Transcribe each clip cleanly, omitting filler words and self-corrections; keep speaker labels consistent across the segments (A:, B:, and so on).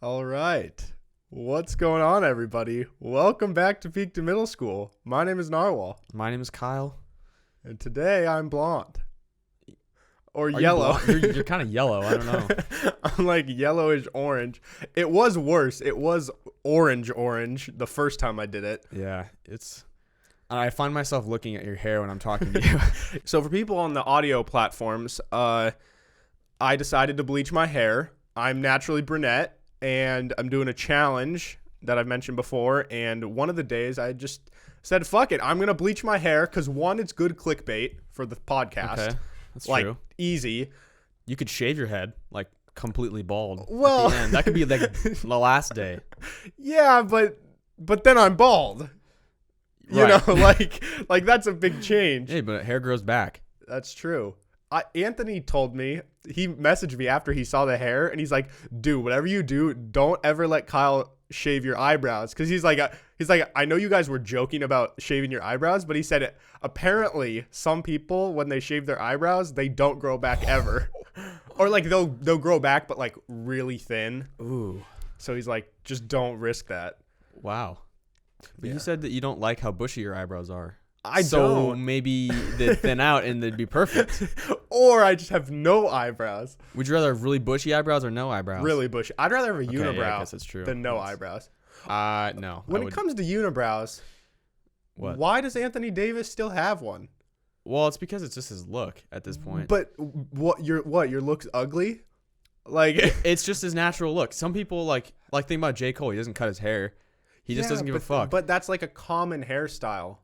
A: All right. What's going on, everybody? Welcome back to Peak to Middle School. My name is Narwhal.
B: My name is Kyle.
A: And today I'm blonde. Or
B: Are
A: yellow.
B: You're kind of yellow. I don't know.
A: I'm like yellowish orange. It was worse. It was orange the first time I did it.
B: Yeah, I find myself looking at your hair when I'm talking to you.
A: So for people on the audio platforms, I decided to bleach my hair. I'm naturally brunette. And I'm doing a challenge that I've mentioned before. And one of the days I just said, fuck it. I'm going to bleach my hair because, one, it's good clickbait for the podcast.
B: Okay, that's
A: like,
B: true.
A: Easy.
B: You could shave your head, like, completely bald.
A: Well,
B: at the end. That could be like the last day.
A: Yeah, but then I'm bald. You
B: Right.
A: know, like that's a big change.
B: Hey, but hair grows back.
A: That's true. Anthony told me, he messaged me after he saw the hair, and he's like, dude, whatever you do, don't ever let Kyle shave your eyebrows. Because he's like, I know you guys were joking about shaving your eyebrows, but he said apparently some people, when they shave their eyebrows, they don't grow back ever. Or like they'll grow back, but like really thin.
B: Ooh.
A: So he's like, just don't risk that.
B: Wow. But
A: Yeah.
B: you said that you don't like how bushy your eyebrows are.
A: So
B: don't. Maybe they'd thin out and they'd be perfect.
A: Or I just have no eyebrows.
B: Would you rather have really bushy eyebrows or no eyebrows?
A: Really bushy. I'd rather have a unibrow
B: yeah, I guess that's true.
A: than no eyebrows.
B: No.
A: When it comes to unibrows,
B: What?
A: why does Anthony Davis still have one?
B: Well, it's because it's just his look at this point.
A: But your look's ugly? Like
B: It's just his natural look. Some people like think about J. Cole. He doesn't cut his hair. He just doesn't give a fuck.
A: But that's like a common hairstyle.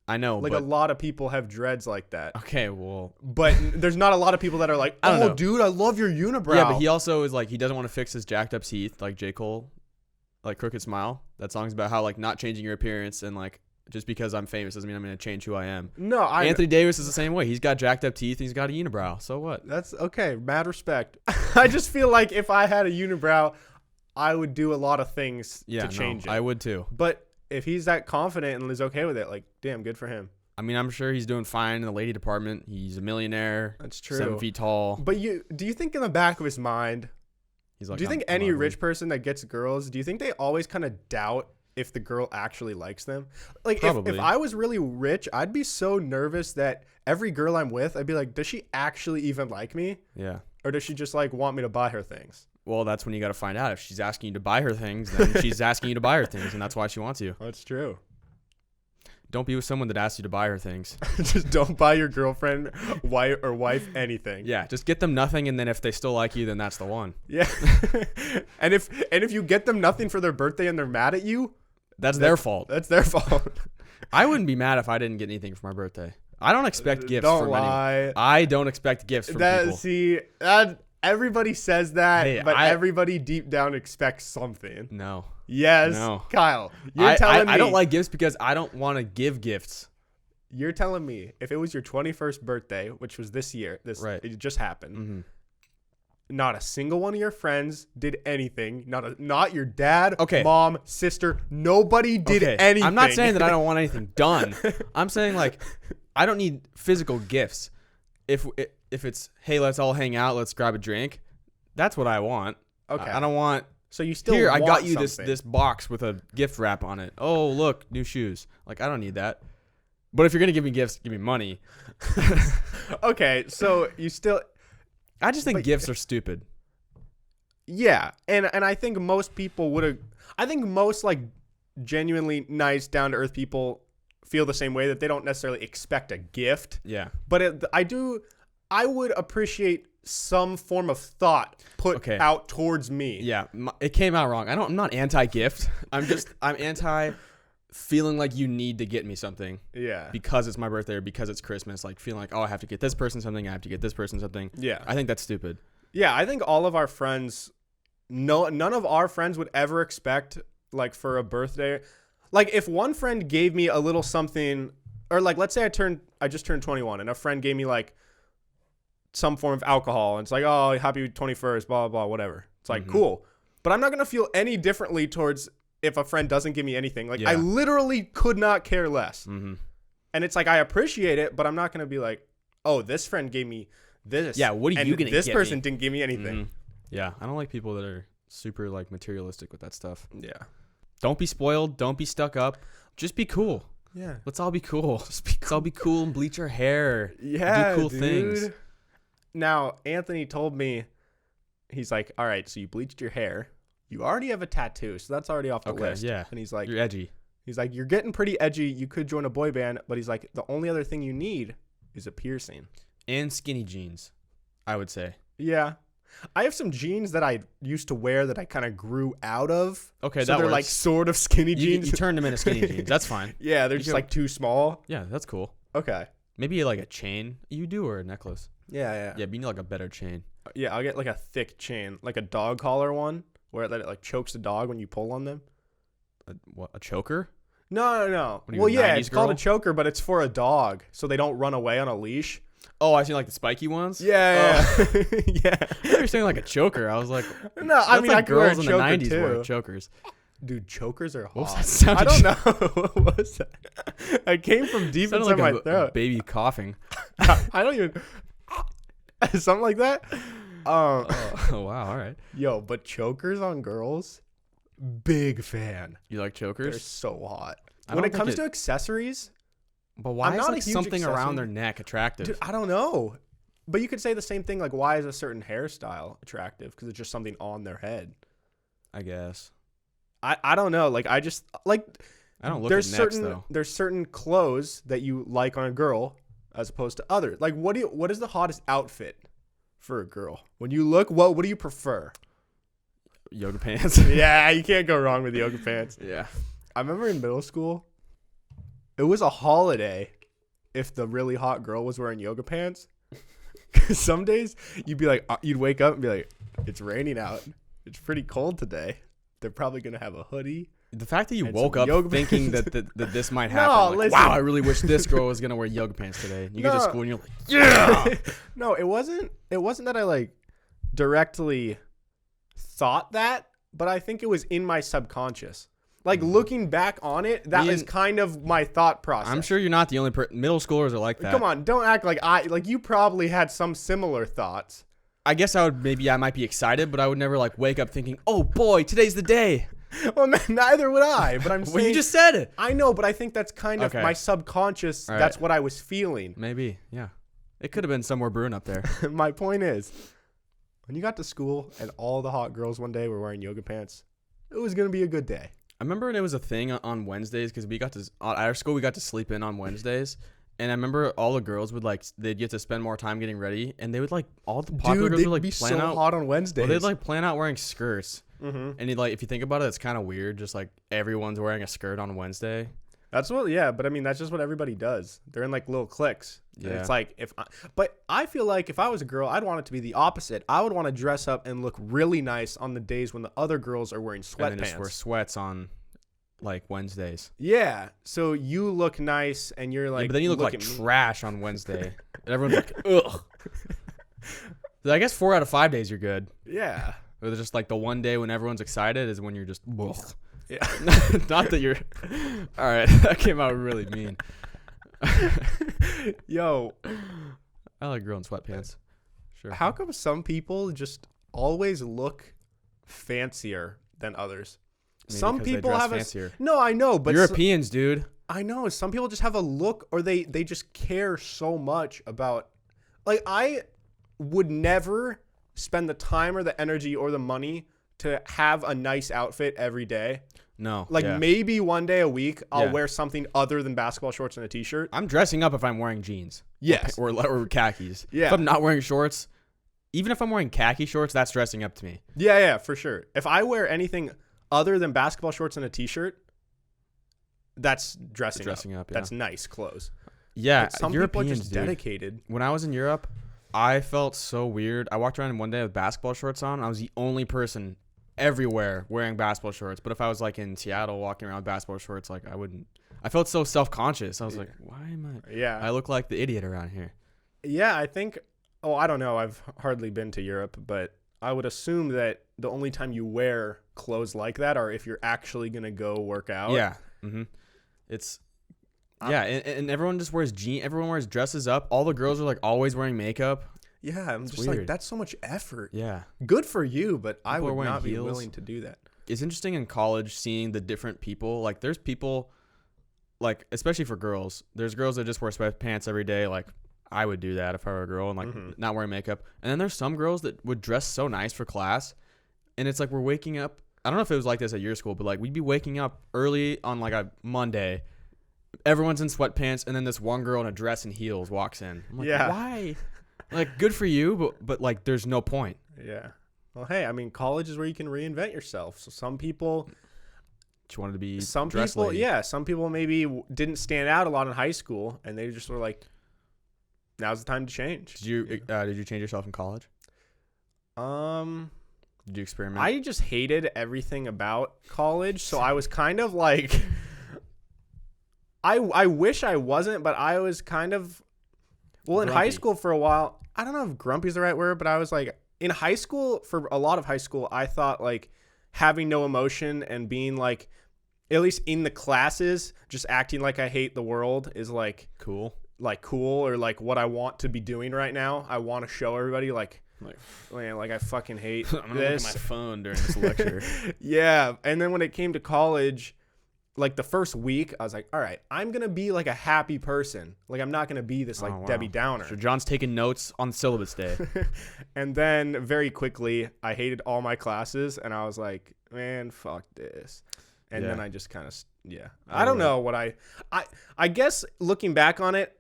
B: I know.
A: Like a lot of people have dreads like that.
B: Okay, well.
A: But there's not a lot of people that are like,
B: I don't know.
A: dude, I love your unibrow.
B: Yeah, but he also is like, he doesn't want to fix his jacked up teeth like J. Cole, like Crooked Smile. That song's about how like not changing your appearance and like just because I'm famous doesn't mean I'm going to change who I am.
A: No,
B: Anthony Davis is the same way. He's got jacked up teeth and he's got a unibrow. So what?
A: That's okay. Mad respect. I just feel like if I had a unibrow, I would do a lot of things to change it.
B: I would too.
A: But if he's that confident and is okay with it, like, damn, good for him.
B: I mean, I'm sure he's doing fine in the lady department. He's a millionaire.
A: That's true.
B: 7 feet tall.
A: But do you think in the back of his mind,
B: He's like,
A: do you think any rich person that gets girls, do you think they always kind of doubt if the girl actually likes them? Like, if I was really rich, I'd be so nervous that every girl I'm with, I'd be like, does she actually even like me?
B: Yeah.
A: Or does she just like want me to buy her things?
B: Well, that's when you got to find out. If she's asking you to buy her things, then she's asking you to buy her things, and that's why she wants you.
A: That's true.
B: Don't be with someone that asks you to buy her things.
A: Just don't buy your girlfriend, wife anything.
B: Yeah, just get them nothing, and then if they still like you, then that's the one.
A: Yeah. and if you get them nothing for their birthday and they're mad at you,
B: that's their fault.
A: That's their fault.
B: I wouldn't be mad if I didn't get anything for my birthday. I don't expect gifts
A: don't
B: from
A: lie.
B: anyone. I don't expect gifts from people.
A: See, everybody says that, but everybody deep down expects something.
B: No.
A: Yes,
B: No.
A: Kyle, you're telling me.
B: I don't like gifts because I don't want to give gifts.
A: You're telling me if it was your 21st birthday, which was this year, it just happened.
B: Mm-hmm.
A: Not a single one of your friends did anything. Not your dad,
B: Okay.
A: mom, sister. Nobody did anything.
B: I'm not saying that I don't want anything done. I'm saying like I don't need physical gifts. If it's hey, let's all hang out, let's grab a drink. That's what I want.
A: Okay.
B: I don't want.
A: So you still
B: Here, I
A: want
B: got you
A: something.
B: this box with a gift wrap on it. Oh, look, new shoes. Like, I don't need that. But if you're going to give me gifts, give me money.
A: Okay, so you still...
B: I just think gifts are stupid.
A: Yeah, and I think most people would have... I think most, like, genuinely nice, down-to-earth people feel the same way, that they don't necessarily expect a gift.
B: Yeah.
A: But I would appreciate some form of thought put out towards me.
B: Yeah, it came out wrong. I'm not anti-gift. I'm anti feeling like you need to get me something.
A: Yeah.
B: Because it's my birthday or because it's Christmas. Like feeling like, oh, I have to get this person something. I have to get this person something.
A: Yeah.
B: I think that's stupid.
A: Yeah, I think all of our friends, none of our friends would ever expect, like, for a birthday. Like, if one friend gave me a little something, or like, let's say I just turned 21 and a friend gave me like some form of alcohol, and it's like, oh, happy 21st, blah, blah, blah, whatever. It's like, cool. But I'm not going to feel any differently towards if a friend doesn't give me anything. Like, I literally could not care less.
B: Mm-hmm.
A: And it's like, I appreciate it, but I'm not going to be like, oh, this friend gave me this.
B: Yeah, what are you going to get
A: This person
B: me?
A: didn't give me anything.
B: Mm-hmm. Yeah, I don't like people that are super like materialistic with that stuff.
A: Yeah.
B: Don't be spoiled. Don't be stuck up. Just be cool.
A: Yeah.
B: Let's all be cool. Let's all be cool and bleach our hair.
A: Yeah,
B: do cool
A: dude.
B: things.
A: Now, Anthony told me, he's like, all right, so you bleached your hair. You already have a tattoo, so that's already off the list.
B: Yeah.
A: And he's like,
B: you're edgy.
A: He's like, you're getting pretty edgy. You could join a boy band, but he's like, the only other thing you need is a piercing.
B: And skinny jeans, I would say.
A: Yeah. I have some jeans that I used to wear that I kind of grew out of.
B: Okay,
A: so
B: that
A: they're
B: works.
A: like sort of skinny jeans.
B: You turned them into skinny jeans. That's fine.
A: Yeah, they're just like too small.
B: Yeah, that's cool.
A: Okay.
B: Maybe like a chain. You do, or a necklace.
A: Yeah.
B: Yeah, but you need like a better chain.
A: Yeah, I'll get like a thick chain, like a dog collar one, where it like chokes the dog when you pull on them.
B: A choker?
A: No.
B: What are you,
A: Well,
B: a
A: yeah,
B: 90s
A: it's called a
B: girl?
A: choker, but it's for a dog, so they don't run away on a leash.
B: Oh, I seen like the spiky ones.
A: Yeah.
B: Yeah. You were saying like a choker. I was like,
A: No, I mean,
B: like
A: I could wear a
B: girls in the
A: choker
B: '90s
A: too.
B: wore chokers.
A: Dude, chokers are hot.
B: What was that sound?
A: I don't know. What was that? I came from deep
B: Sounded
A: inside
B: like
A: my
B: a
A: throat.
B: baby coughing.
A: I don't even. Something like that.
B: Oh wow! All right.
A: Yo, but chokers on girls, big fan.
B: You like
A: They're
B: chokers?
A: so hot.
B: I
A: When
B: don't
A: it
B: think
A: comes to accessories,
B: But why
A: I'm
B: is
A: not a
B: like
A: huge
B: something around
A: accessory-
B: their neck attractive?
A: dude, I don't know. But you could say the same thing. Like, why is a certain hairstyle attractive? Because it's just something on their head.
B: I guess.
A: I don't know. Like, I just like.
B: I don't look
A: There's
B: at necks
A: certain
B: though.
A: there's certain clothes that you like on a girl as opposed to others. Like, what is the hottest outfit for a girl? When you look, what do you prefer?
B: Yoga pants.
A: Yeah, you can't go wrong with yoga pants.
B: Yeah.
A: I remember in middle school, it was a holiday if the really hot girl was wearing yoga pants. 'Cause some days you'd be like, you'd wake up and be like, it's raining out. It's pretty cold today. They're probably gonna have a hoodie.
B: The fact that you
A: And
B: woke
A: some
B: up
A: yoga
B: thinking
A: pants.
B: that this might
A: No,
B: happen. Like,
A: listen.
B: wow, I really wish this girl was gonna wear yoga pants today. You get to
A: No.
B: school and you're like, yeah.
A: No, it wasn't that I like directly thought that, but I think it was in my subconscious. Like looking back on it, that is kind of my thought process.
B: I'm sure you're not the only middle schoolers are like that.
A: Come on, don't act like you probably had some similar thoughts.
B: I guess I might be excited, but I would never like wake up thinking, oh boy, today's the day.
A: Well, neither would I, but I'm
B: Well,
A: saying
B: you just said it.
A: I know, but I think that's kind of
B: Okay.
A: my subconscious.
B: All right.
A: That's what I was feeling.
B: Maybe, yeah. It could have been somewhere brewing up there.
A: My point is, when you got to school and all the hot girls one day were wearing yoga pants, it was gonna be a good day.
B: I remember when it was a thing on Wednesdays because at our school we got to sleep in on Wednesdays, and I remember all the girls would they'd get to spend more time getting ready, and they would all the popular girls
A: they'd
B: would
A: be
B: plan
A: so
B: out.
A: hot on Wednesdays.
B: Well, they'd plan out wearing skirts,
A: Mm-hmm.
B: and if you think about it, it's kind of weird. Just everyone's wearing a skirt on Wednesday.
A: That's what, yeah, but I mean, that's just what everybody does. They're in little cliques. And
B: Yeah.
A: it's but I feel like if I was a girl, I'd want it to be the opposite. I would want to dress up and look really nice on the days when the other girls are wearing
B: And then just wear
A: sweatpants.
B: sweats on Wednesdays.
A: Yeah. So you look nice and you're
B: Yeah, but then you look like
A: at me.
B: trash on Wednesday. And everyone's like, ugh. So I guess 4 out of 5 days you're good.
A: Yeah.
B: Or just the one day when everyone's excited is when you're just, ugh.
A: Yeah.
B: Not that you're. All right, that came out really mean.
A: Yo,
B: I like girl in sweatpants. Sure.
A: how come some people just always look fancier than others?
B: Maybe
A: Some
B: because they
A: people
B: dress
A: have
B: fancier.
A: No, I know, but
B: Europeans, dude.
A: I know some people just have a look, or they just care so much about. I would never spend the time or the energy or the money to have a nice outfit every day.
B: No.
A: Maybe one day a week I'll
B: Yeah.
A: wear something other than basketball shorts and a t-shirt.
B: I'm dressing up if I'm wearing jeans.
A: Yes.
B: Or khakis.
A: Yeah.
B: If I'm not wearing shorts, even if I'm wearing khaki shorts, that's dressing up to me.
A: Yeah, for sure. If I wear anything other than basketball shorts and a t-shirt, that's dressing up.
B: Yeah.
A: That's nice clothes.
B: Yeah.
A: But some
B: Europeans,
A: people are just
B: dude.
A: dedicated.
B: When I was in Europe, I felt so weird. I walked around one day with basketball shorts on. I was the only person everywhere wearing basketball shorts. But if I was in Seattle walking around with basketball shorts, I wouldn't. I felt so self-conscious. I was like, why am I?
A: Yeah.
B: I look like the idiot around here.
A: Yeah, I think. Oh, I don't know. I've hardly been to Europe, but I would assume that the only time you wear clothes like that are if you're actually gonna go work out.
B: Yeah. Mm-hmm. It's. Yeah, and everyone just wears jeans. Everyone wears dresses up. All the girls are always wearing makeup.
A: Yeah, I'm
B: It's
A: just like,
B: weird.
A: that's so much effort.
B: Yeah.
A: Good for you, but I
B: People are
A: would
B: wearing
A: not be
B: heels.
A: willing to do that.
B: It's interesting in college seeing the different people. Like, there's people, like, especially for girls, there's girls that just wear sweatpants every day. Like, I would do that if I were a girl and, like, not wearing makeup. And then there's some girls that would dress so nice for class. And it's like we're waking up. I don't know if it was like this at your school, but, like, we'd be waking up early on, like, a Monday. Everyone's in sweatpants, and then this one girl in a dress and heels walks in. I'm like, why? Like, good for you, but like, there's no point.
A: Yeah. Well, hey, I mean, college is where you can reinvent yourself. So some people,
B: She wanted to be
A: some
B: dress
A: people,
B: lady.
A: yeah, some people maybe didn't stand out a lot in high school, and they just were like, now's the time to change.
B: Did you change yourself in college? Did you experiment?
A: I just hated everything about college, so I was kind of like, I wish I wasn't, but I was kind of, well, in high
B: Grumpy.
A: school for a while, I don't know if grumpy is the right word, but I was like, in high school, for a lot of high school, I thought like having no emotion and being like, at least in the classes, just acting like I hate the world is like
B: cool.
A: Or like what I want to be doing right now. I want to show everybody like man, like I fucking hate
B: I'm gonna
A: this.
B: look at my phone during this lecture.
A: Yeah. And then when it came to college, like the first week, I was like, all right, I'm going to be like a happy person. Like I'm not going to be this like
B: wow.
A: Debbie Downer.
B: So John's taking notes on syllabus day.
A: And then very quickly, I hated all my classes and I was like, man, fuck this. And
B: Yeah.
A: then I just kind of, I don't know what I guess looking back on it,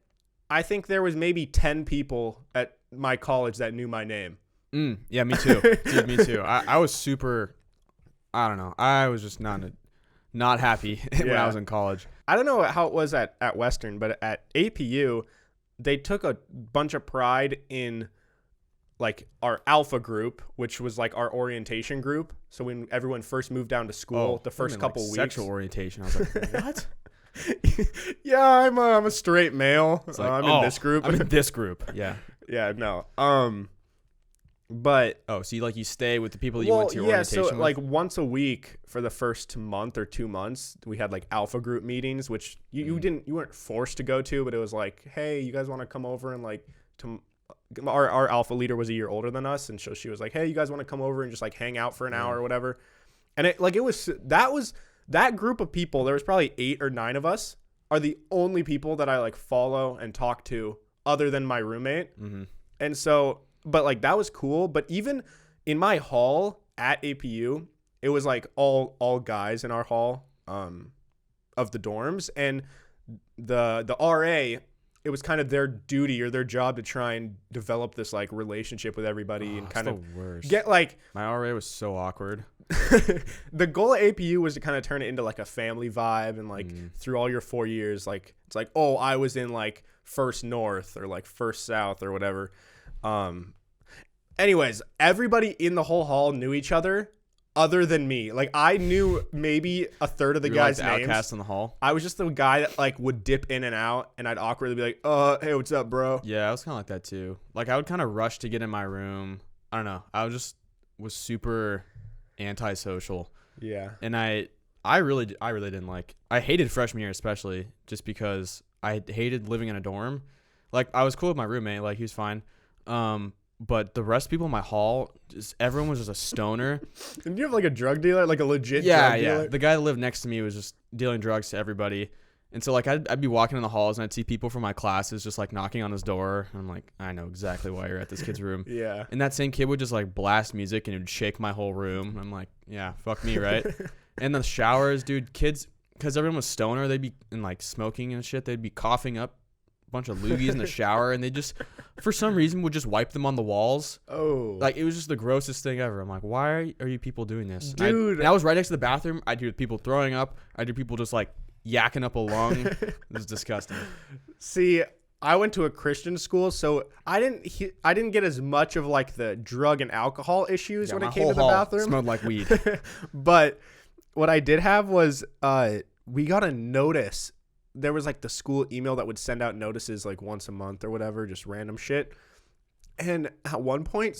A: I think there was maybe 10 people at my college that knew my name.
B: Yeah, me too. Dude, me too. I was super, I don't know. I was just not happy when I was in college.
A: I don't know how it was at Western, but at APU, they took a bunch of pride in like our alpha group, which was like our orientation group. So when everyone first moved down to school, the first couple weeks.
B: Sexual orientation. I was like, what?
A: Yeah, I'm a straight male.
B: It's like,
A: I'm in this group.
B: I'm in this group. Yeah.
A: Yeah, no. But
B: oh, so you stay with the people that you went to your orientation
A: so
B: with?
A: like once a week for the first month or 2 months, we had like alpha group meetings, which you weren't forced to go to, but it was like, hey, you guys want to come over and like our alpha leader was a year older than us, and so she was like, hey, you guys want to come over and just like hang out for an hour or whatever. And that group of people, there was probably 8 or 9 of us, are the only people that I like follow and talk to other than my roommate.
B: Mm-hmm.
A: And so, but like that was cool. But even in my hall at APU, it was like all guys in our hall of the dorms, and the RA, it was kind of their duty or their job to try and develop this like relationship with everybody and kind of get like
B: my RA was so awkward.
A: The goal at APU was to kind of turn it into like a family vibe, and like through all your 4 years, like it's like, oh, I was in like First North or like First South or whatever. Anyways, everybody in the whole hall knew each other other than me. Like I knew maybe a third of the guys'
B: like the
A: names.
B: outcast in the hall.
A: I was just the guy that like would dip in and out, and I'd awkwardly be like, hey, what's up, bro?
B: Yeah, I was kind of like that too. Like I would kind of rush to get in my room. I don't know. I was super antisocial.
A: Yeah.
B: And I really didn't like. I hated freshman year especially, just because I hated living in a dorm. Like I was cool with my roommate, like he was fine. But the rest of people in my hall, everyone was just a stoner.
A: Didn't you have like a drug dealer, like a legit drug dealer?
B: Yeah. The guy that lived next to me was just dealing drugs to everybody. And so like I'd be walking in the halls and I'd see people from my classes just like knocking on his door. And I'm like, I know exactly why you're at this kid's room.
A: Yeah.
B: And that same kid would just like blast music and it would shake my whole room. I'm like, yeah, fuck me, right? And the showers, dude, kids, because everyone was stoner, they'd be and like smoking and shit. They'd be coughing up a bunch of loogies in the shower, and they just, for some reason, would just wipe them on the walls.
A: Oh.
B: Like, it was just the grossest thing ever. I'm like, why are you people doing this?
A: Dude.
B: And I was right next to the bathroom. I'd hear people throwing up. I'd hear people just like yakking up a lung. It was disgusting.
A: See, I went to a Christian school, so I didn't get as much of like the drug and alcohol issues when it came to the bathroom.
B: Smelled like weed.
A: But what I did have was we got a notice. There was like the school email that would send out notices like once a month or whatever, just random shit. And at one point,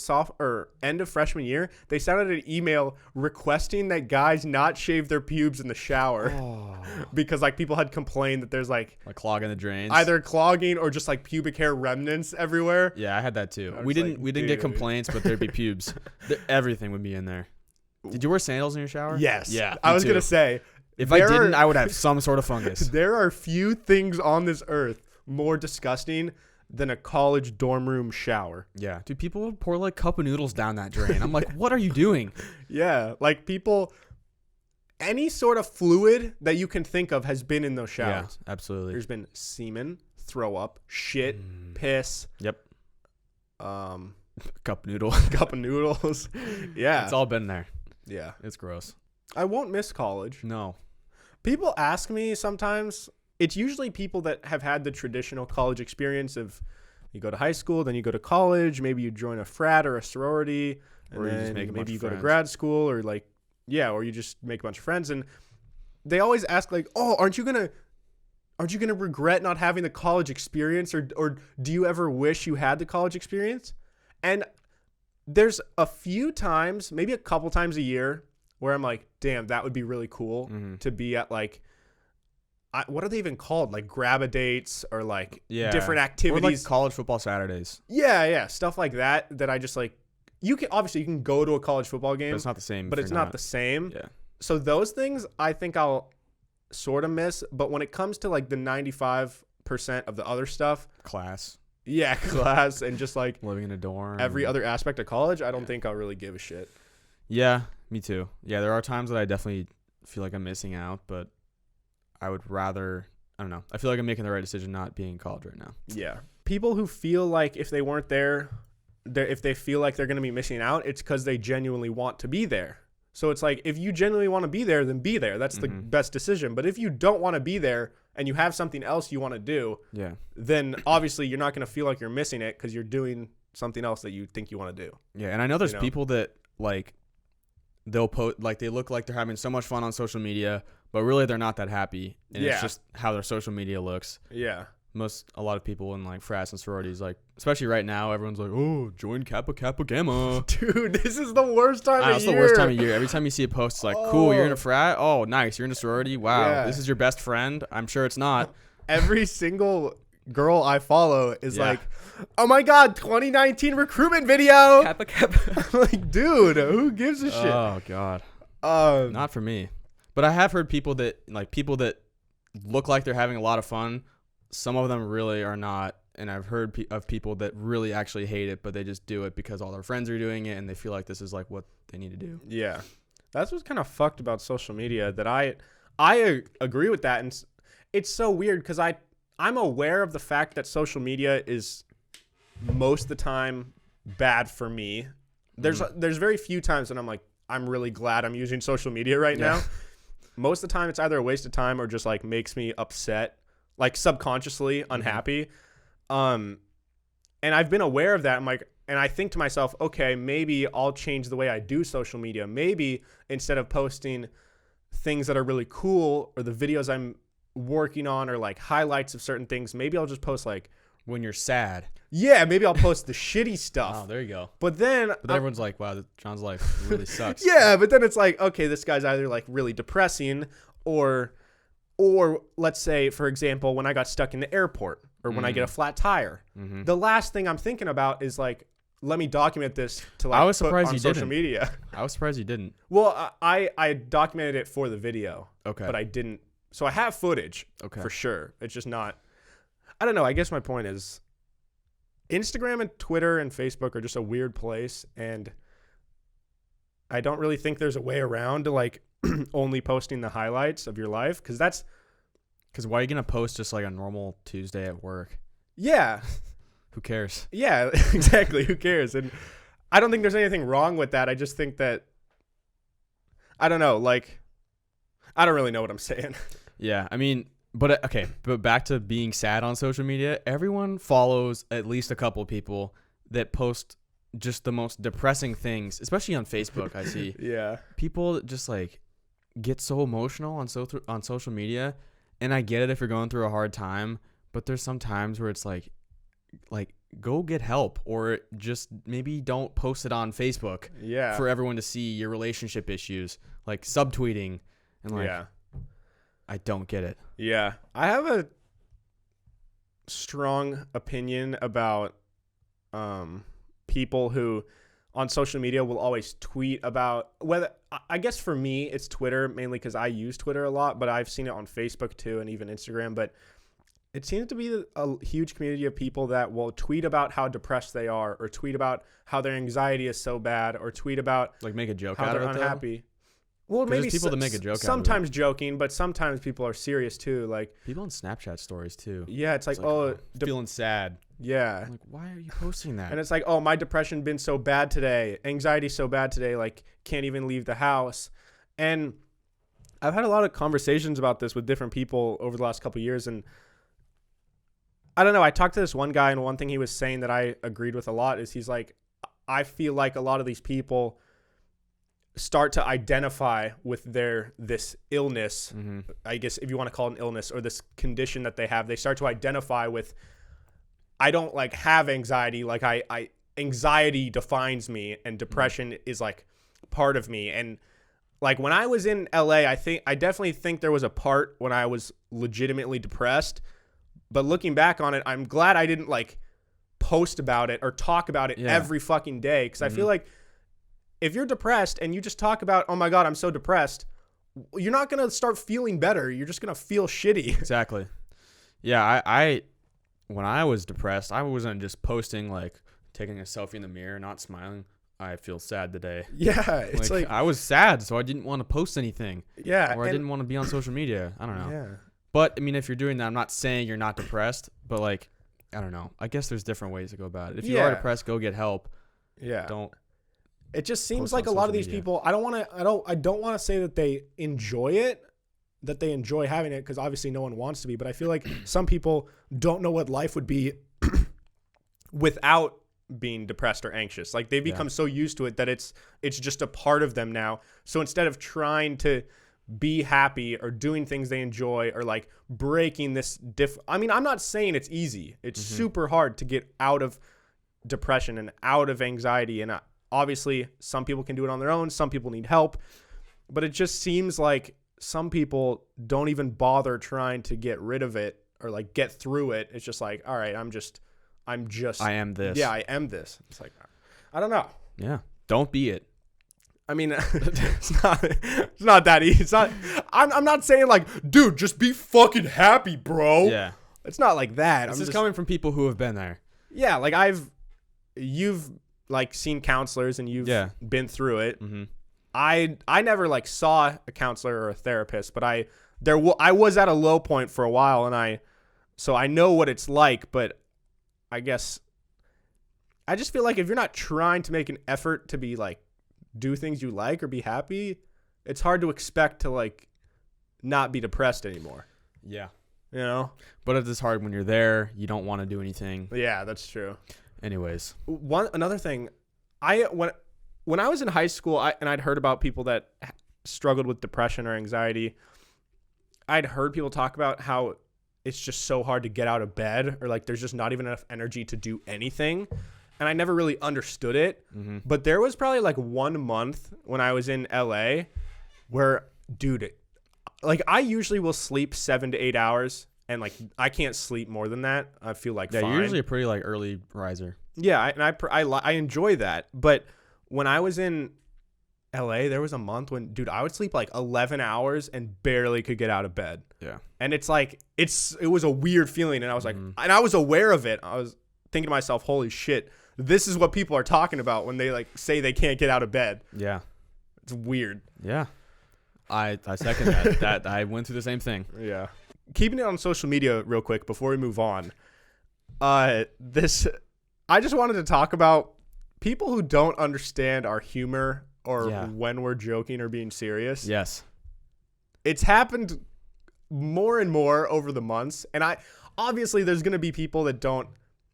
A: end of freshman year, they sent out an email requesting that guys not shave their pubes in the shower because like people had complained that there's like
B: clogging the drains,
A: either clogging or just like pubic hair remnants everywhere.
B: Yeah, I had that too. We didn't get complaints, but there'd be pubes. Everything would be in there. Did you wear sandals in your shower?
A: Yes.
B: Yeah.
A: I was gonna say,
B: if I didn't, I would have some sort of fungus.
A: There are few things on this earth more disgusting than a college dorm room shower.
B: Yeah. Dude, people would pour like cup of noodles down that drain. I'm like, what are you doing?
A: Yeah. Like any sort of fluid that you can think of has been in those showers.
B: Yeah, absolutely.
A: There's been semen, throw up, shit, piss.
B: Yep. Cup noodle.
A: Cup of noodles. Yeah.
B: It's all been there.
A: Yeah.
B: It's gross.
A: I won't miss college.
B: No.
A: People ask me sometimes. It's usually people that have had the traditional college experience of you go to high school, then you go to college, maybe you join a frat or a sorority, and
B: or you
A: then
B: just make
A: maybe you go to
B: friends.
A: grad school or like, yeah, or you just make a bunch of friends. And they always ask like, oh, aren't you gonna regret not having the college experience, or do you ever wish you had the college experience? And there's a few times, maybe a couple times a year, where I'm like, damn, that would be really cool to be at like, what are they even called? Like grab-a-dates or like different activities.
B: Or like college football Saturdays.
A: Yeah. Stuff like that I just like, you can go to a college football game.
B: But it's not the same.
A: But it's not the same.
B: Yeah.
A: So those things I think I'll sort of miss. But when it comes to like the 95% of the other stuff.
B: Class.
A: Yeah, class and just like.
B: Living in a dorm.
A: Every other aspect of college, I don't think I'll really give a shit.
B: Yeah, me too. Yeah, there are times that I definitely feel like I'm missing out, but I would rather, I don't know. I feel like I'm making the right decision not being in college right now.
A: Yeah. People who feel like if they weren't there, if they feel like they're going to be missing out, it's because they genuinely want to be there. So it's like, if you genuinely want to be there, then be there. That's the best decision. But if you don't want to be there and you have something else you want to do, then obviously you're not going to feel like you're missing it because you're doing something else that you think you want to do.
B: Yeah, and I know there's people that like, they'll post, like they look like they're having so much fun on social media, but really they're not that happy. And it's just how their social media looks.
A: Yeah.
B: A lot of people in like frats and sororities, like especially right now, everyone's like, "Oh, join Kappa Kappa Gamma."
A: Dude, this is the worst time of year.
B: It's the worst time of year. Every time you see a post, it's like, "Cool, you're in a frat. Oh, nice, you're in a sorority. Wow, this is your best friend." I'm sure it's not.
A: Every single girl I follow is like, "Oh my god, 2019 recruitment video."
B: Kappa Kappa.
A: I'm like, dude, who gives a shit?
B: Oh god. Not for me. But I have heard people that look like they're having a lot of fun. Some of them really are not, and I've heard of people that really actually hate it, but they just do it because all their friends are doing it, and they feel like this is like what they need to do.
A: Yeah, that's what's kind of fucked about social media. That I agree with that, and it's so weird because I'm aware of the fact that social media is most of the time bad for me. There's very few times when I'm like, I'm really glad I'm using social media right now. Most of the time, it's either a waste of time or just like makes me upset. Like subconsciously unhappy. And I've been aware of that. I'm like, and I think to myself, okay, maybe I'll change the way I do social media. Maybe instead of posting things that are really cool or the videos I'm working on or like highlights of certain things, maybe I'll just post like
B: when you're sad.
A: Yeah, maybe I'll post the shitty stuff.
B: Oh, there you go.
A: But then
B: everyone's like, wow, John's life really sucks.
A: Yeah, but then it's like, okay, this guy's either like really depressing or let's say, for example, when I got stuck in the airport or when I get a flat tire, the last thing I'm thinking about is like, let me document this to like
B: I was surprised
A: put on
B: you
A: social
B: didn't.
A: media.
B: I was surprised you didn't.
A: Well, I documented it for the video.
B: Okay.
A: But I didn't. So I have footage for sure. It's just not, I don't know. I guess my point is Instagram and Twitter and Facebook are just a weird place. And I don't really think there's a way around to like only posting the highlights of your life. Because
B: why are you going to post just like a normal Tuesday at work?
A: Yeah.
B: Who cares?
A: Yeah, exactly. Who cares? And I don't think there's anything wrong with that. I just think that, I don't know, like, I don't really know what I'm saying.
B: Yeah, I mean, but back to being sad on social media, everyone follows at least a couple people that post just the most depressing things, especially on Facebook, I see.
A: Yeah.
B: People just like get so emotional on social media, and I get it if you're going through a hard time, but there's some times where it's like go get help, or just maybe don't post it on Facebook for everyone to see your relationship issues, like subtweeting and like, I don't get it.
A: Yeah. I have a strong opinion about people who on social media will always tweet about whether, I guess for me it's Twitter mainly because I use Twitter a lot, but I've seen it on Facebook too and even Instagram. But it seems to be a huge community of people that will tweet about how depressed they are, or tweet about how their anxiety is so bad, or tweet about
B: like make a joke
A: how
B: out
A: they're
B: of it
A: unhappy. Well, maybe
B: people that make a joke
A: sometimes
B: out of it.
A: Joking, but sometimes people are serious too. Like
B: people on Snapchat stories too.
A: Yeah, it's like
B: feeling sad.
A: Yeah.
B: I'm like, why are you posting that?
A: And it's like, oh, my depression been so bad today. Anxiety so bad today. Like, can't even leave the house. And I've had a lot of conversations about this with different people over the last couple of years. And I don't know. I talked to this one guy, and one thing he was saying that I agreed with a lot is he's like, I feel like a lot of these people start to identify with this illness. Mm-hmm. I guess if you want to call it an illness, or this condition that they have, they start to identify with, I don't like have anxiety. Like I anxiety defines me, and depression is like part of me. And like when I was in LA, I definitely think there was a part when I was legitimately depressed, but looking back on it, I'm glad I didn't like post about it or talk about it every fucking day. Cause I feel like if you're depressed and you just talk about, oh my God, I'm so depressed, you're not going to start feeling better. You're just going to feel shitty.
B: Exactly. Yeah. I when I was depressed, I wasn't just posting like taking a selfie in the mirror, not smiling. I feel sad today.
A: Yeah. It's like
B: I was sad, so I didn't want to post anything.
A: Yeah.
B: Or I didn't want to be on social media. I don't know.
A: Yeah.
B: But I mean, if you're doing that, I'm not saying you're not depressed, but like, I don't know. I guess there's different ways to go about it. If you are depressed, go get help.
A: Yeah.
B: Don't.
A: It just seems like a lot of these people, I don't want to say that they enjoy it, that they enjoy having it, because obviously no one wants to be, but I feel like some people don't know what life would be without being depressed or anxious. Like they've become so used to it that it's just a part of them now. So instead of trying to be happy or doing things they enjoy, or like breaking this I mean, I'm not saying it's easy. It's super hard to get out of depression and out of anxiety, and obviously some people can do it on their own, some people need help, but it just seems like some people don't even bother trying to get rid of it or like get through it. It's just like, all right, I am this. Yeah, I am this. It's like, I don't know.
B: Yeah. Don't be it.
A: I mean, it's not that easy. It's not, I'm not saying like, dude, just be fucking happy, bro.
B: Yeah.
A: It's not like that.
B: This is coming from people who have been there.
A: Yeah. Like you've like seen counselors and you've been through it. Mm-hmm. I never like saw a counselor or a therapist, but I was at a low point for a while, and so I know what it's like. But I guess I just feel like if you're not trying to make an effort to be like do things you like or be happy, it's hard to expect to like not be depressed anymore.
B: Yeah,
A: you know.
B: But it's hard when you're there. You don't want to do anything.
A: Yeah, that's true.
B: Anyways,
A: another thing, when I was in high school, and I'd heard about people that struggled with depression or anxiety, I'd heard people talk about how it's just so hard to get out of bed, or like there's just not even enough energy to do anything. And I never really understood it. Mm-hmm. But there was probably like 1 month when I was in LA where, dude, like I usually will sleep 7 to 8 hours, and like I can't sleep more than that. I feel like fine.
B: You're usually a pretty like early riser.
A: Yeah, I enjoy that. But when I was in LA, there was a month when, dude, I would sleep like 11 hours and barely could get out of bed.
B: Yeah.
A: And it's like, it was a weird feeling. And I was like, and I was aware of it. I was thinking to myself, holy shit, this is what people are talking about when they like say they can't get out of bed.
B: Yeah.
A: It's weird.
B: Yeah. I second that. That I went through the same thing.
A: Yeah. Keeping it on social media real quick before we move on. I just wanted to talk about people who don't understand our humor or when we're joking or being serious.
B: Yes.
A: It's happened more and more over the months. And obviously there's going to be people that don't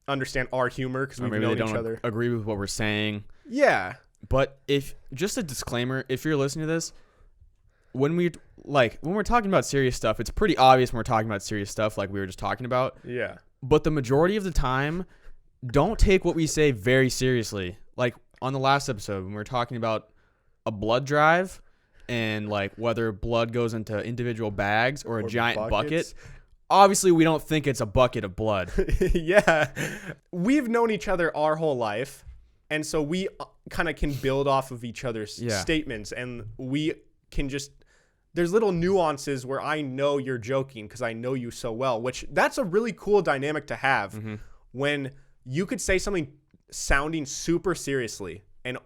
A: understand our humor because we've known each other.
B: Agree with what we're saying.
A: Yeah.
B: But just a disclaimer, if you're listening to this, when we're talking about serious stuff, it's pretty obvious when we're talking about serious stuff like we were just talking about.
A: Yeah.
B: But the majority of the time, don't take what we say very seriously. Like on the last episode when we were talking about a blood drive and like whether blood goes into individual bags or a giant bucket. Obviously, we don't think it's a bucket of blood.
A: Yeah. We've known each other our whole life. And so we kind of can build off of each other's statements. And we can just, there's little nuances where I know you're joking because I know you so well, which that's a really cool dynamic to have when you could say something sounding super seriously and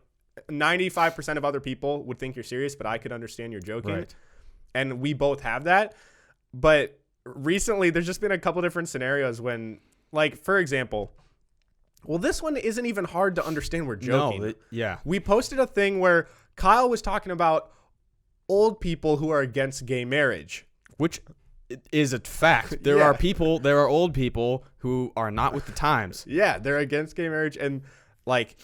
A: 95% of other people would think you're serious, but I could understand you're joking.
B: Right.
A: And we both have that. But recently, there's just been a couple different scenarios when, like, for example, well, this one isn't even hard to understand we're joking.
B: No,
A: We posted a thing where Kyle was talking about old people who are against gay marriage.
B: Which is a fact. There are old people who are not with the times.
A: Yeah, they're against gay marriage. And, like,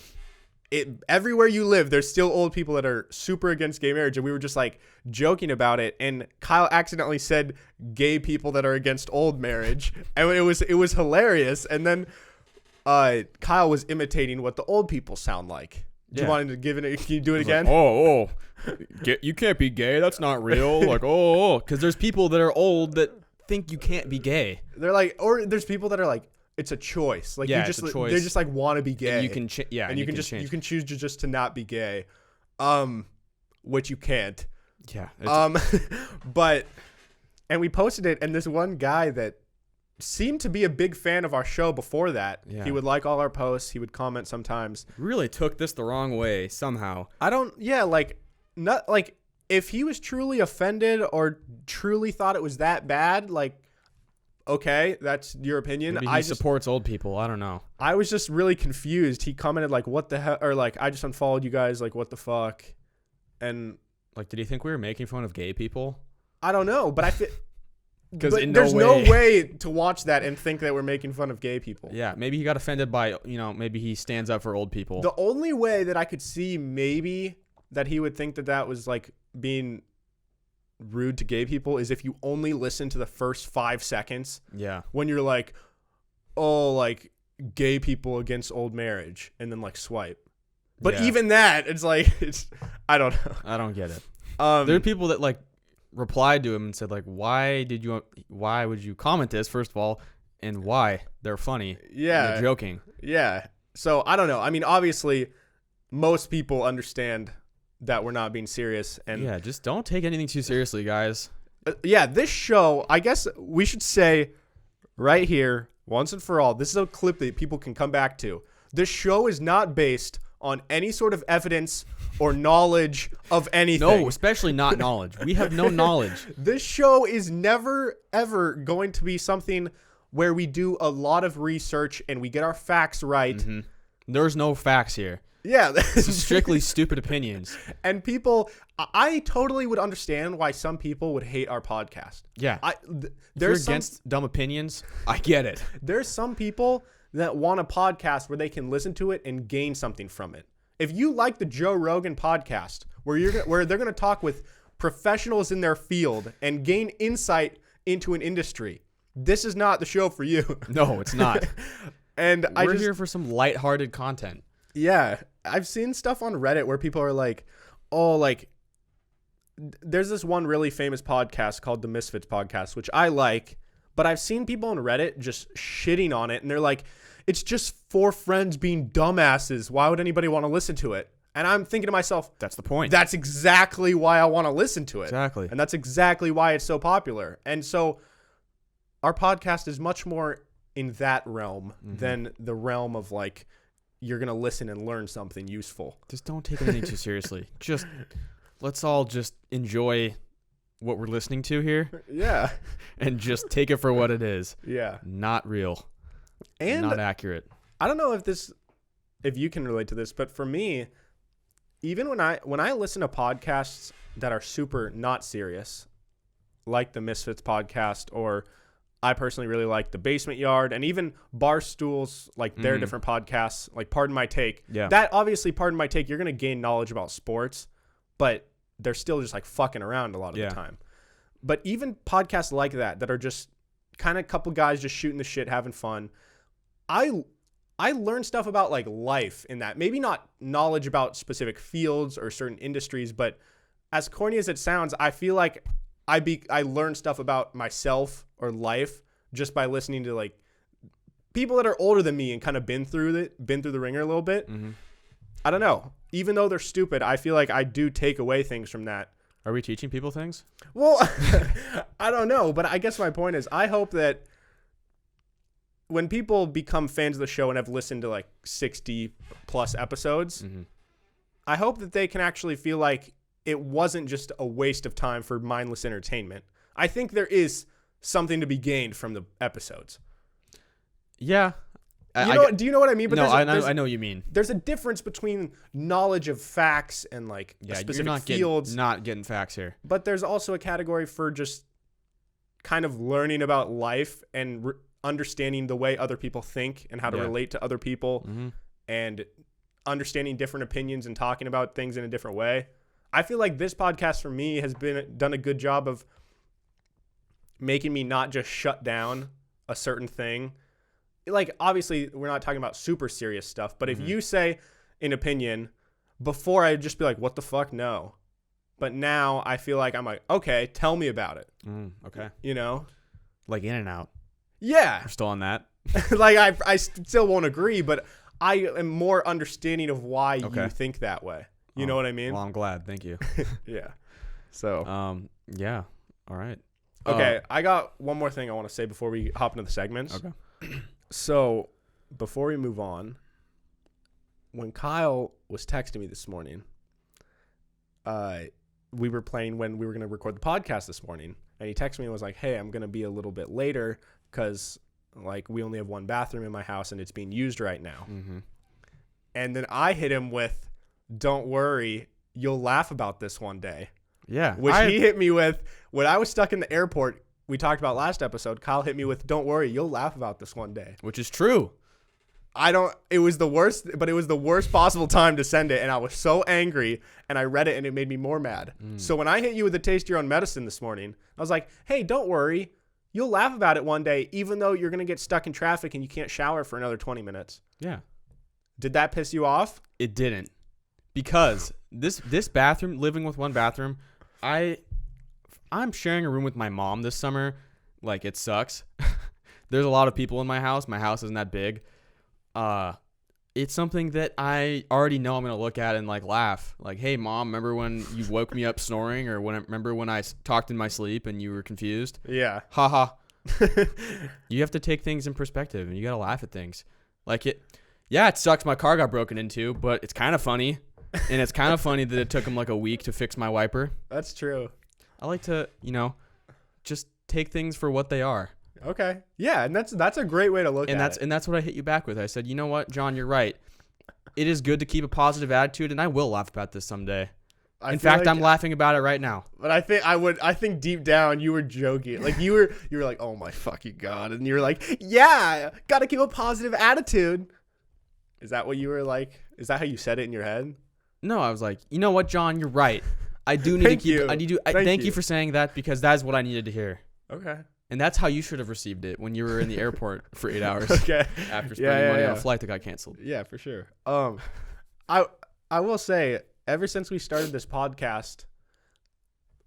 A: everywhere you live, there's still old people that are super against gay marriage. And we were just, like, joking about it. And Kyle accidentally said gay people that are against old marriage. And it was hilarious. And then Kyle was imitating what the old people sound like. Do you want to give it? Can you do it again?
B: Like, you can't be gay. That's not real. Like, because there's people that are old that think you can't be gay.
A: They're like, or there's people that are like, it's a choice. Like,
B: it's a choice.
A: They just like want to be gay.
B: And you can,
A: you can choose just to not be gay, which you can't.
B: Yeah.
A: But, and we posted it, and this one guy that seemed to be a big fan of our show before that.
B: Yeah.
A: He would like all our posts. He would comment sometimes.
B: Really took this the wrong way somehow.
A: Not like if he was truly offended or truly thought it was that bad, like, okay, that's your opinion.
B: Maybe he supports old people. I don't know.
A: I was just really confused. He commented like, what the hell? Or like, I just unfollowed you guys. Like, what the fuck? And
B: like, did he think we were making fun of gay people?
A: I don't know, but I feel...
B: Because
A: there's no way to watch that and think that we're making fun of gay people.
B: Yeah, maybe he got offended by, maybe he stands up for old people.
A: The only way that I could see maybe that he would think that was like being rude to gay people is if you only listen to the first 5 seconds.
B: Yeah.
A: When you're like, oh, like gay people against old marriage, and then like swipe. But even that, it's like, I don't know.
B: I don't get it. There are people that like replied to him and said like, why would you comment this, first of all, and why? They're funny.
A: Yeah.
B: They're joking.
A: Yeah. So I don't know. I mean, obviously most people understand that we're not being serious, and
B: yeah, just don't take anything too seriously, guys.
A: This show, I guess we should say right here, once and for all, this is a clip that people can come back to. This show is not based on any sort of evidence or knowledge of anything.
B: No, especially not knowledge. We have no knowledge.
A: This show is never, ever going to be something where we do a lot of research and we get our facts right.
B: Mm-hmm. There's no facts here.
A: Yeah.
B: It's strictly stupid opinions.
A: And people, I totally would understand why some people would hate our podcast.
B: Yeah.
A: If
B: you're against dumb opinions, I get it.
A: There's some people that want a podcast where they can listen to it and gain something from it. If you like the Joe Rogan podcast, where they're going to talk with professionals in their field and gain insight into an industry, this is not the show for you.
B: No, it's not.
A: And
B: we're here for some lighthearted content.
A: Yeah, I've seen stuff on Reddit where people are like, oh, like, there's this one really famous podcast called the Misfits Podcast, which I like, but I've seen people on Reddit just shitting on it, and they're like, it's just 4 friends being dumbasses. Why would anybody want to listen to it? And I'm thinking to myself,
B: that's the point.
A: That's exactly why I want to listen to it.
B: Exactly.
A: And that's exactly why it's so popular. And so our podcast is much more in that realm than the realm of like, you're going to listen and learn something useful.
B: Just don't take anything too seriously. Just let's all just enjoy what we're listening to here.
A: Yeah.
B: And just take it for what it is.
A: Yeah.
B: Not real.
A: And
B: not accurate.
A: I don't know if you can relate to this, but for me, even when I listen to podcasts that are super not serious, like the Misfits Podcast, or I personally really like the Basement Yard, and even Barstool's, like their different podcasts, like Pardon My Take.
B: Yeah.
A: That obviously, Pardon My Take, you're going to gain knowledge about sports, but they're still just like fucking around a lot of the time. But even podcasts like that are just kind of a couple guys just shooting the shit, having fun. I I learned stuff about like life in that. Maybe not knowledge about specific fields or certain industries, but as corny as it sounds, I feel like I learned stuff about myself or life just by listening to like people that are older than me and kind of been through the ringer a little bit.
B: Mm-hmm.
A: I don't know. Even though they're stupid, I feel like I do take away things from that.
B: Are we teaching people things?
A: Well, I don't know, but I guess my point is I hope that when people become fans of the show and have listened to like 60 plus episodes,
B: Mm-hmm.
A: I hope that they can actually feel like it wasn't just a waste of time for mindless entertainment. I think there is something to be gained from the episodes.
B: Yeah.
A: Do you know what I mean? But
B: no, I know what you mean.
A: There's a difference between knowledge of facts and like a specific fields.
B: Not getting facts here.
A: But there's also a category for just kind of learning about life and understanding the way other people think and how to relate to other people and understanding different opinions and talking about things in a different way. I feel like this podcast for me has done a good job of making me not just shut down a certain thing. Like, obviously, we're not talking about super serious stuff, but if you say an opinion, before I'd just be like, what the fuck? No. But now I feel like I'm like, okay, tell me about it.
B: Okay.
A: You know?
B: Like In-N-Out.
A: Yeah.
B: We're still on that.
A: Like, I still won't agree, but I am more understanding of why you think that way. You know what I mean?
B: Well, I'm glad. Thank you.
A: Yeah. So.
B: Yeah. All right.
A: Okay. I got one more thing I want to say before we hop into the segments.
B: Okay.
A: So, before we move on, when Kyle was texting me this morning, we were playing when we were going to record the podcast this morning, and he texted me and was like, hey, I'm going to be a little bit later because, like, we only have one bathroom in my house and it's being used right now. Mm-hmm. And then I hit him with, don't worry, you'll laugh about this one day.
B: Yeah.
A: Which he hit me with when I was stuck in the airport. We talked about last episode. Kyle hit me with, don't worry, you'll laugh about this one day.
B: Which is true.
A: It was the worst, but it was the worst possible time to send it. And I was so angry and I read it and it made me more mad. So when I hit you with the taste your own medicine this morning, I was like, hey, don't worry. You'll laugh about it one day, even though you're going to get stuck in traffic and you can't shower for another 20 minutes.
B: Yeah.
A: Did that piss you off?
B: It didn't. Because this bathroom, living with one bathroom, I'm sharing a room with my mom this summer. Like, it sucks. There's a lot of people in my house. My house isn't that big. It's something that I already know I'm going to look at and, like, laugh. Like, hey, Mom, remember when you woke me up snoring? Or remember when I talked in my sleep and you were confused?
A: Yeah.
B: Haha. You have to take things in perspective, and you got to laugh at things. Like, it sucks my car got broken into, but it's kind of funny. And it's kind of funny that it took him, like, a week to fix my wiper.
A: That's true.
B: I like to, just take things for what they are.
A: Okay. Yeah, and that's a great way to look at it.
B: And that's what I hit you back with. I said, you know what, John, you're right. It is good to keep a positive attitude, and I will laugh about this someday. In fact, I'm laughing about it right now.
A: But I think deep down you were joking. Like you were like, oh my fucking God. And you were like, yeah, gotta keep a positive attitude. Is that what you were like? Is that how you said it in your head?
B: No, I was like, you know what, John, you're right. I do need to keep. Thank you for saying that, because that's what I needed to hear.
A: Okay.
B: And that's how you should have received it when you were in the airport for 8 hours.
A: Okay.
B: After spending money on a flight that got canceled.
A: Yeah, for sure. I will say, ever since we started this podcast,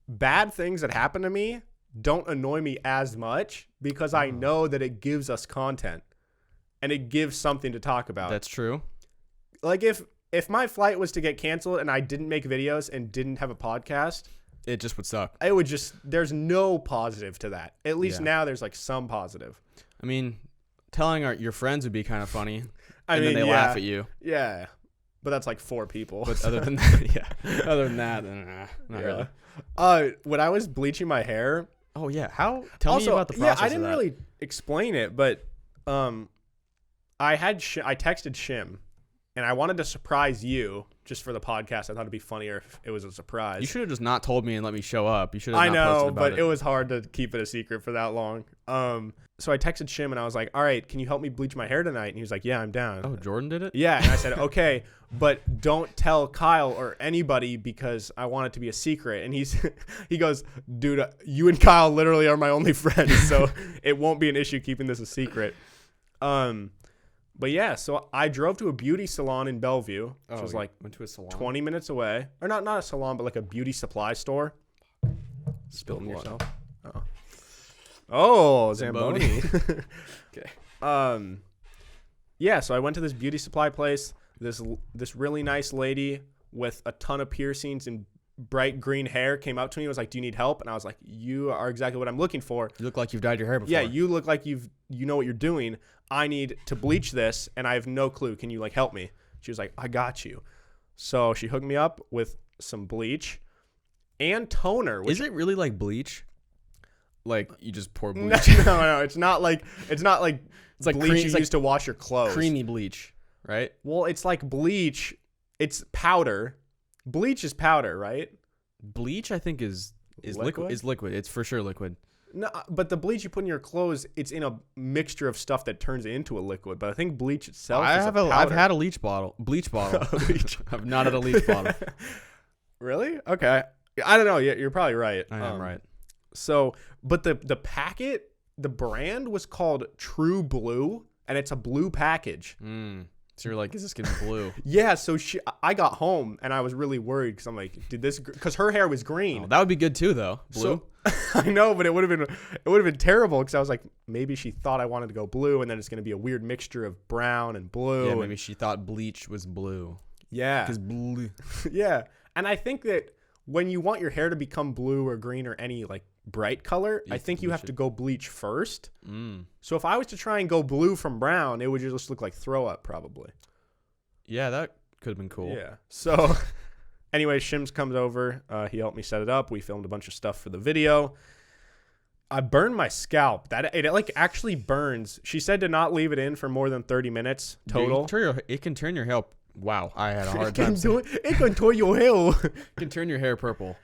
A: bad things that happen to me don't annoy me as much because I know that it gives us content and it gives something to talk about.
B: That's true.
A: Like if my flight was to get canceled and I didn't make videos and didn't have a podcast,
B: it just would suck.
A: It would there's no positive to that. At least now there's like some positive.
B: I mean, telling your friends would be kind of funny. Then they laugh at you.
A: Yeah. But that's like 4 people.
B: But other than that, not really.
A: When I was bleaching my hair.
B: Oh yeah. Tell me about the process.
A: Yeah, I didn't really explain it, but I texted Shim. And I wanted to surprise you just for the podcast. I thought it'd be funnier if it was a surprise.
B: You should have just not told me and let me show up. You should have
A: I
B: not
A: know,
B: posted about
A: but it was hard to keep it a secret for that long. So I texted Shim and I was like, all right, can you help me bleach my hair tonight? And he was like, yeah, I'm down.
B: Oh, Jordan did it?
A: Yeah. And I said, okay, but don't tell Kyle or anybody because I want it to be a secret. And he goes, dude, you and Kyle literally are my only friends. So it won't be an issue keeping this a secret. But yeah, so I drove to a beauty salon in Bellevue, which was like
B: went to a salon.
A: 20 minutes away. Or not a salon, but like a beauty supply store.
B: Spilling yourself.
A: Oh, Zamboni.
B: Okay.
A: Yeah, so I went to this beauty supply place. This really nice lady with a ton of piercings and bright green hair came up to me and was like, "Do you need help?" And I was like, "You are exactly what I'm looking for.
B: You look like you've dyed your hair before."
A: Yeah, you look like you know what you're doing. I need to bleach this and I have no clue. Can you like help me?" She was like, "I got you." So she hooked me up with some bleach and toner.
B: Is it really like bleach? Like you just pour bleach?
A: No, it's not like it's like bleach you use to wash your clothes.
B: Creamy bleach, right?
A: Well, it's like bleach. It's powder. Bleach is powder, right?
B: Bleach, I think, is liquid. Is liquid. It's for sure liquid.
A: No, but the bleach you put in your clothes, it's in a mixture of stuff that turns it into a liquid. But I think bleach itself is a powder.
B: I've had a bleach bottle. I've not had a bleach bottle.
A: Really? Okay. I don't know. You're probably right.
B: I am right.
A: So, but the packet, the brand was called True Blue, and it's a blue package.
B: So you're like, is this getting blue?
A: Yeah. So I got home and I was really worried because I'm like, because her hair was green.
B: Oh, that would be good too, though. Blue.
A: So, I know, but it would have been terrible because I was like, maybe she thought I wanted to go blue, and then it's going to be a weird mixture of brown and blue.
B: Yeah, maybe she thought bleach was blue.
A: Yeah.
B: Because blue.
A: Yeah, and I think that when you want your hair to become blue or green or any like bright color, I think you have to go bleach first. So if I was to try and go blue from brown, it would just look like throw up probably.
B: Yeah, that could have been cool.
A: Yeah. So anyway, Shims comes over. He helped me set it up. We filmed a bunch of stuff for the video. I burned my scalp. It like actually burns. She said to not leave it in for more than 30 minutes total.
B: It can turn your hair. Wow, I had a hard time.
A: It can turn your hair.
B: It can turn your hair purple.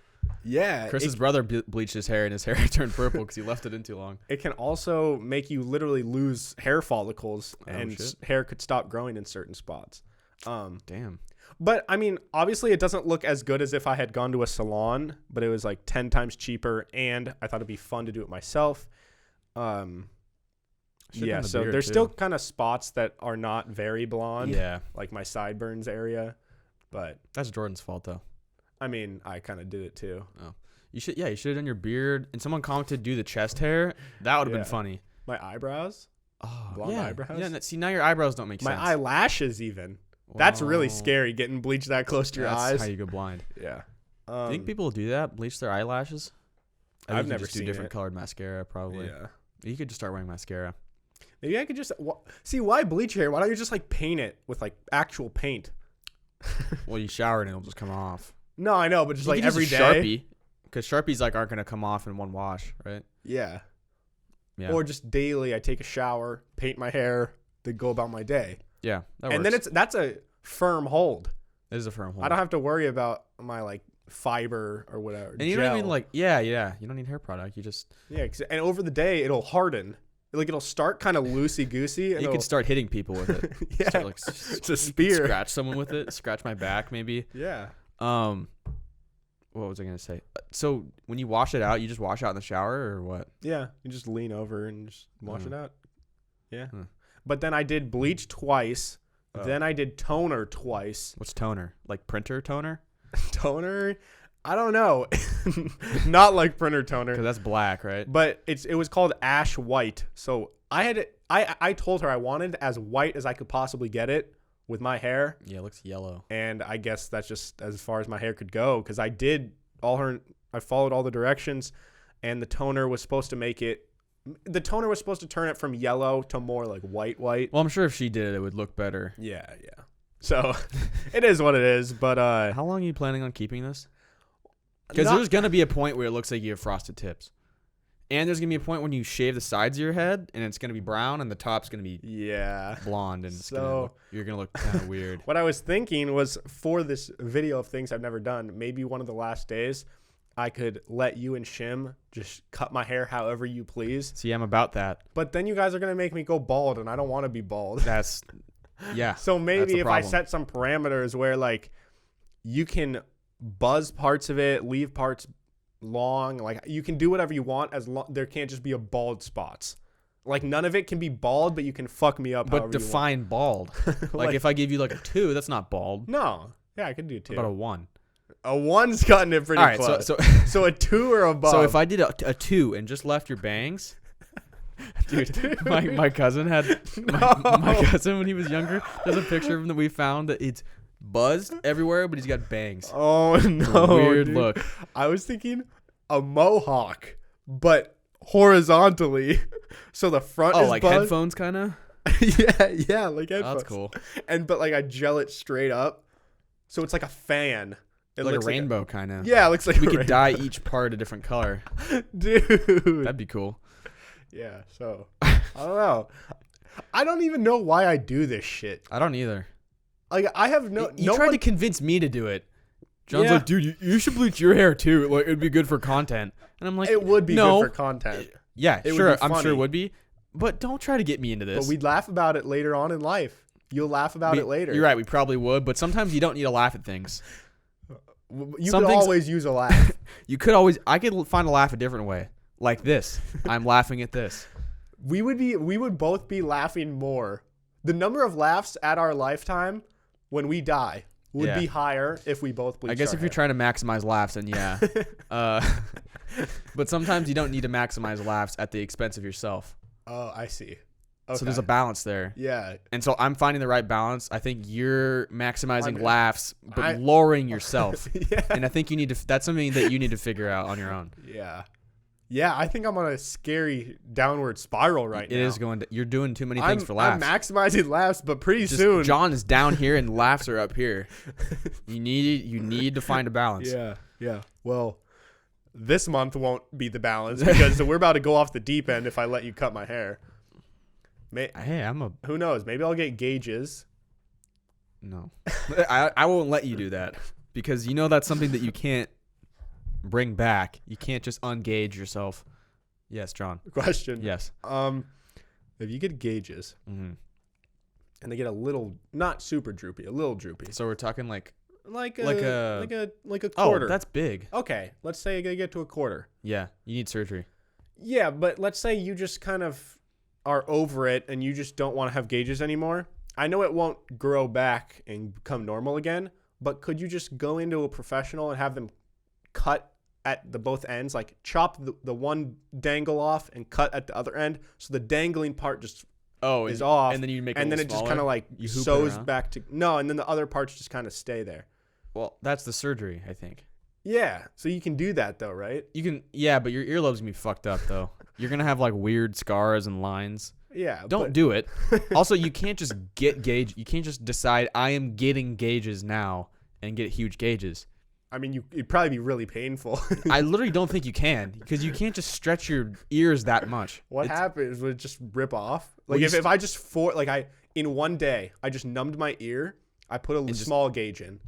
A: Yeah.
B: Chris's brother bleached his hair, and his hair turned purple because he left it in too long.
A: It can also make you literally lose hair follicles, and hair could stop growing in certain spots.
B: Damn.
A: But I mean, obviously, it doesn't look as good as if I had gone to a salon, but it was like 10 times cheaper, and I thought it'd be fun to do it myself. Yeah, so there's still kind of spots that are not very blonde.
B: Yeah.
A: Like my sideburns area. But
B: that's Jordan's fault, though.
A: I mean, I kind of did it too.
B: Oh. You should have done your beard. And someone commented, do the chest hair. That would have been funny.
A: My eyebrows?
B: Oh,
A: blonde eyebrows?
B: Yeah, see, now your eyebrows don't make sense.
A: My eyelashes even. Whoa. That's really scary, getting bleached that close to your eyes.
B: That's how you go blind.
A: Yeah.
B: Think people do that? Bleach their eyelashes?
A: I've never seen
B: do different colored mascara, probably.
A: Yeah.
B: You could just start wearing mascara.
A: Maybe I could just see, why bleach your hair? Why don't you just like paint it with like actual paint?
B: Well, you shower and it'll just come off.
A: No, I know, but just like every day.
B: Sharpie, because Sharpies like aren't gonna come off in one wash, right?
A: Yeah.
B: Yeah.
A: Or just daily, I take a shower, paint my hair, then go about my day.
B: Yeah, that
A: and
B: works.
A: then that's a firm hold.
B: It is a firm hold.
A: I don't have to worry about my like fiber or whatever.
B: And you don't even like, you don't need hair product. You just
A: and over the day it'll harden. Like it'll start kind of loosey goosey.
B: You could start hitting people with it.
A: Yeah,
B: start, like,
A: it's a spear.
B: Scratch someone with it. Scratch my back, maybe.
A: Yeah.
B: What was I gonna say? So when you wash it out, you just wash it out in the shower, or what?
A: Yeah, you just lean over and just wash it out. Yeah. But then I did bleach twice. Then I did toner twice.
B: What's toner? Like printer toner?
A: Toner? I don't know. Not like printer toner.
B: Because that's black, right?
A: But it was called Ash White. So I told her I wanted as white as I could possibly get it with my hair.
B: Yeah, it looks yellow.
A: And I guess that's just as far as my hair could go, because I followed all the directions, and the toner was supposed to turn it from yellow to more like white.
B: Well, I'm sure if she did it, it would look better.
A: Yeah. So it is what it is. But
B: how long are you planning on keeping this? Because there's going to be a point where it looks like you have frosted tips. And there's going to be a point when you shave the sides of your head, and it's going to be brown, and the top's going to be blonde, and you're going to look kind of weird.
A: What I was thinking was, for this video of things I've never done, maybe one of the last days, I could let you and Shim just cut my hair however you please.
B: See, I'm about that.
A: But then you guys are going to make me go bald, and I don't want to be bald.
B: Yeah.
A: So maybe if I set some parameters where, like, you can buzz parts of it, leave parts long, like you can do whatever you want, as long there can't just be a bald spots. Like none of it can be bald, but you can fuck me up.
B: But define bald. Like if I give you like a 2, that's not bald.
A: No. Yeah, I can do 2.
B: What about a 1?
A: A 1's gotten it pretty close. So a 2 or above.
B: So if I did a 2 and just left your bangs, dude, my cousin had my cousin when he was younger. There's a picture of him that we found that it's buzzed everywhere, but he's got bangs.
A: Oh no,
B: weird
A: dude.
B: Look.
A: I was thinking a mohawk, but horizontally, so the front is
B: like
A: buzzed.
B: headphones, kind of.
A: yeah, like headphones.
B: Oh, that's cool.
A: But like I gel it straight up, so it's like a fan. It
B: like
A: looks
B: a rainbow, kind of.
A: Yeah, it looks like
B: we could dye each part a different color,
A: dude.
B: That'd be cool.
A: Yeah. So I don't know. I don't even know why I do this shit.
B: I don't either.
A: Like I have
B: You tried to convince me to do it. John's like, dude, you should bleach your hair too. Like it'd be good for content. And I'm like,
A: it would be good for content.
B: Yeah,
A: it
B: sure. I'm sure it would be. But don't try to get me into this.
A: But we'd laugh about it later on in life. You'll laugh about it later.
B: You're right. We probably would. But sometimes you don't need to laugh at things.
A: You could always use a laugh.
B: You could always. I could find a laugh a different way. Like this. I'm laughing at this.
A: We would both be laughing more. The number of laughs at our lifetime when we die would be higher if we both bleached
B: I guess
A: our
B: if you're
A: hair.
B: trying to maximize laughs, then yeah. But sometimes you don't need to maximize laughs at the expense of yourself.
A: Oh, I see. Okay.
B: So there's a balance there.
A: Yeah.
B: And so I'm finding the right balance. I think you're maximizing laughs, but lowering yourself.
A: Yeah.
B: And I think you need to. That's something that you need to figure out on your own.
A: Yeah. Yeah, I think I'm on a scary downward spiral right now.
B: It is going to. You're doing too many things for laughs.
A: I'm maximizing laughs, but pretty soon
B: John is down here and laughs are up here. You need to find a balance.
A: Yeah. Yeah. Well, this month won't be the balance because we're about to go off the deep end if I let you cut my hair. Who knows? Maybe I'll get gauges.
B: No. I won't let you do that because you know that's something that you can't bring back. You can't just ungauge yourself. Yes, John.
A: Question.
B: Yes.
A: If you get gauges and they get a little, not super droopy, a little droopy.
B: So we're talking like
A: a quarter.
B: Oh, that's big.
A: Okay, let's say they get to a quarter.
B: Yeah, you need surgery.
A: Yeah, but let's say you just kind of are over it and you just don't want to have gauges anymore. I know it won't grow back and become normal again, but could you just go into a professional and have them cut at the both ends, like chop the one dangle off and cut at the other end, so the dangling part just is off,
B: and then you make it
A: and then it just kind of like sews back to and then the other parts just kind of stay there.
B: Well, that's the surgery, I think.
A: Yeah, so you can do that though, right?
B: You can, but your earlobes gonna be fucked up though. You're gonna have like weird scars and lines.
A: Yeah,
B: don't do it. Also, you can't just get gauge. You can't just decide I am getting gauges now and get huge gauges.
A: I mean, it'd probably be really painful.
B: I literally don't think you can because you can't just stretch your ears that much.
A: What happens? Would it just rip off? Like if I just in one day I just numbed my ear, I put a small gauge in.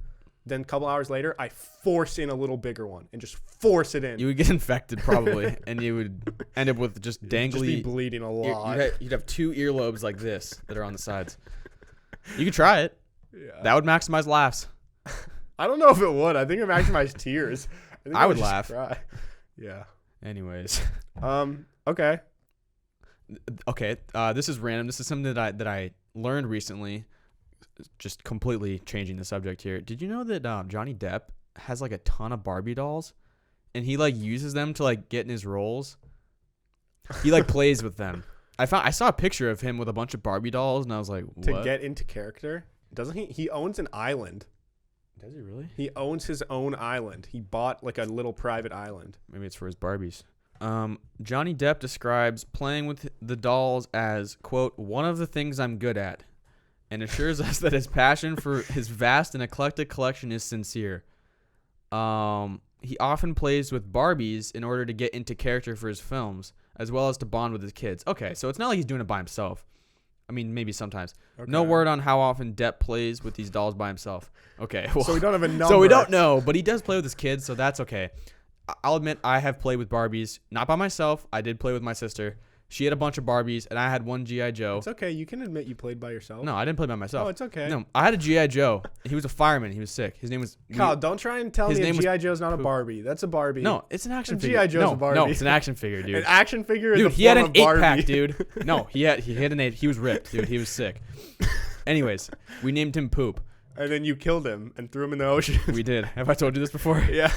A: Then a couple hours later, I force in a little bigger one and just force it in.
B: You would get infected probably, and you would end up with just dangly.
A: Just be bleeding a lot.
B: You'd have 2 earlobes like this that are on the sides. You could try it. Yeah. That would maximize laughs.
A: I don't know if it would. I think it maximized tears.
B: I would laugh.
A: Cry. Yeah.
B: Anyways.
A: Okay.
B: Okay. This is random. This is something that I learned recently. Just completely changing the subject here. Did you know that Johnny Depp has like a ton of Barbie dolls, and he like uses them to like get in his roles? He like plays with them. I saw a picture of him with a bunch of Barbie dolls, and I was like, what?
A: To get into character? Doesn't he? He owns an island.
B: Does he really?
A: He owns his own island. He bought like a little private island.
B: Maybe it's for his Barbies. Johnny Depp describes playing with the dolls as, quote, one of the things I'm good at, and assures us that his passion for his vast and eclectic collection is sincere. He often plays with Barbies in order to get into character for his films, as well as to bond with his kids. Okay, so it's not like he's doing it by himself. I mean, maybe sometimes. Okay. No word on how often Depp plays with these dolls by himself. Okay. Well,
A: so we don't have a number.
B: So we don't know, but he does play with his kids, so that's okay. I'll admit I have played with Barbies, not by myself. I did play with my sister. She had a bunch of Barbies, and I had one G.I. Joe.
A: It's okay. You can admit you played by yourself.
B: No, I didn't play by myself.
A: Oh, it's okay.
B: No, I had a G.I. Joe. He was a fireman. He was sick. His name was...
A: Kyle, don't try and tell me a G.I. Joe's not a Barbie. That's a Barbie.
B: No, it's an action figure.
A: G.I. Joe's a Barbie.
B: No, it's an action figure, dude.
A: An action figure
B: Dude,
A: is a
B: he had
A: form
B: an
A: of Barbie.
B: 8-pack, dude. No, he had an 8. He was ripped, dude. He was sick. Anyways, we named him Poop.
A: And then you killed him and threw him in the ocean.
B: We did. Have I told you this before?
A: Yeah.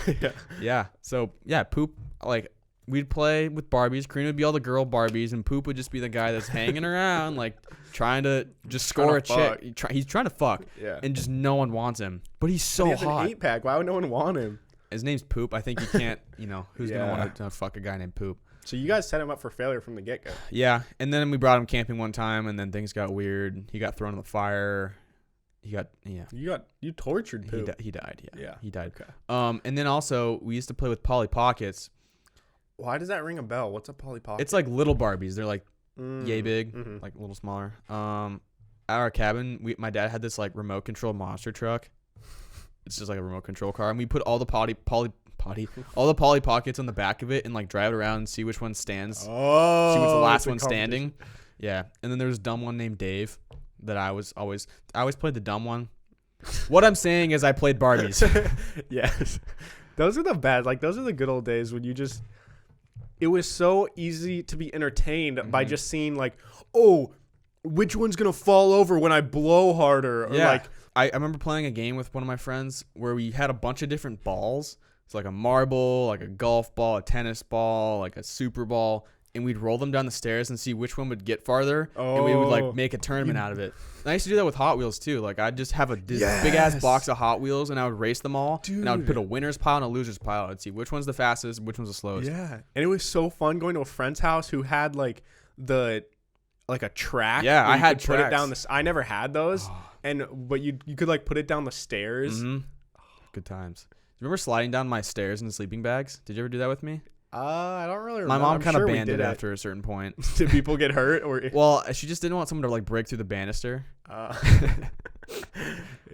B: Yeah. So, yeah, Poop, like... We'd play with Barbies. Karina would be all the girl Barbies, and Poop would just be the guy that's hanging around, like trying to just score a chick. He's trying to fuck, and just no one wants him. But he's so hot.
A: An 8-pack. Why would no one want him?
B: His name's Poop. I think you can't. Who's gonna want to fuck a guy named Poop?
A: So you guys set him up for failure from the get-go.
B: Yeah, and then we brought him camping one time, and then things got weird. He got thrown in the fire.
A: You tortured Poop.
B: He died. Yeah.
A: Yeah.
B: He died.
A: Okay.
B: And then also we used to play with Polly Pockets.
A: Why does that ring a bell? What's a Polly Pocket?
B: It's like little Barbies. They're like yay big,
A: mm-hmm.
B: like a little smaller. At our cabin, my dad had this like remote control monster truck. It's just like a remote control car, and we put all the Polly Pockets on the back of it and like drive it around and see which one stands.
A: Oh,
B: see what's the last one standing. Yeah, and then there's a dumb one named Dave that I always played the dumb one. What I'm saying is I played Barbies.
A: Yes, those are the bad. Like those are the good old days when you just. It was so easy to be entertained by just seeing like, oh, which one's gonna fall over when I blow harder? Or like,
B: I remember playing a game with one of my friends where we had a bunch of different balls. It's like a marble, like a golf ball, a tennis ball, like a super ball, and we'd roll them down the stairs and see which one would get farther, and we would like make a tournament out of it. And I used to do that with Hot Wheels too. Like I'd just have a big ass box of Hot Wheels, and I would race them all, and I would put a winner's pile and a loser's pile. I'd see which one's the fastest, which one's the slowest.
A: Yeah, and it was so fun going to a friend's house who had like a track.
B: Yeah, I had
A: put it
B: tracks.
A: down the. I never had those, but you could like put it down the stairs.
B: Mm-hmm. Good times. Remember sliding down my stairs in the sleeping bags? Did you ever do that with me?
A: I don't really remember.
B: My mom kind of banned it after a certain point.
A: Did people get hurt? Or
B: well, she just didn't want someone to like break through the banister.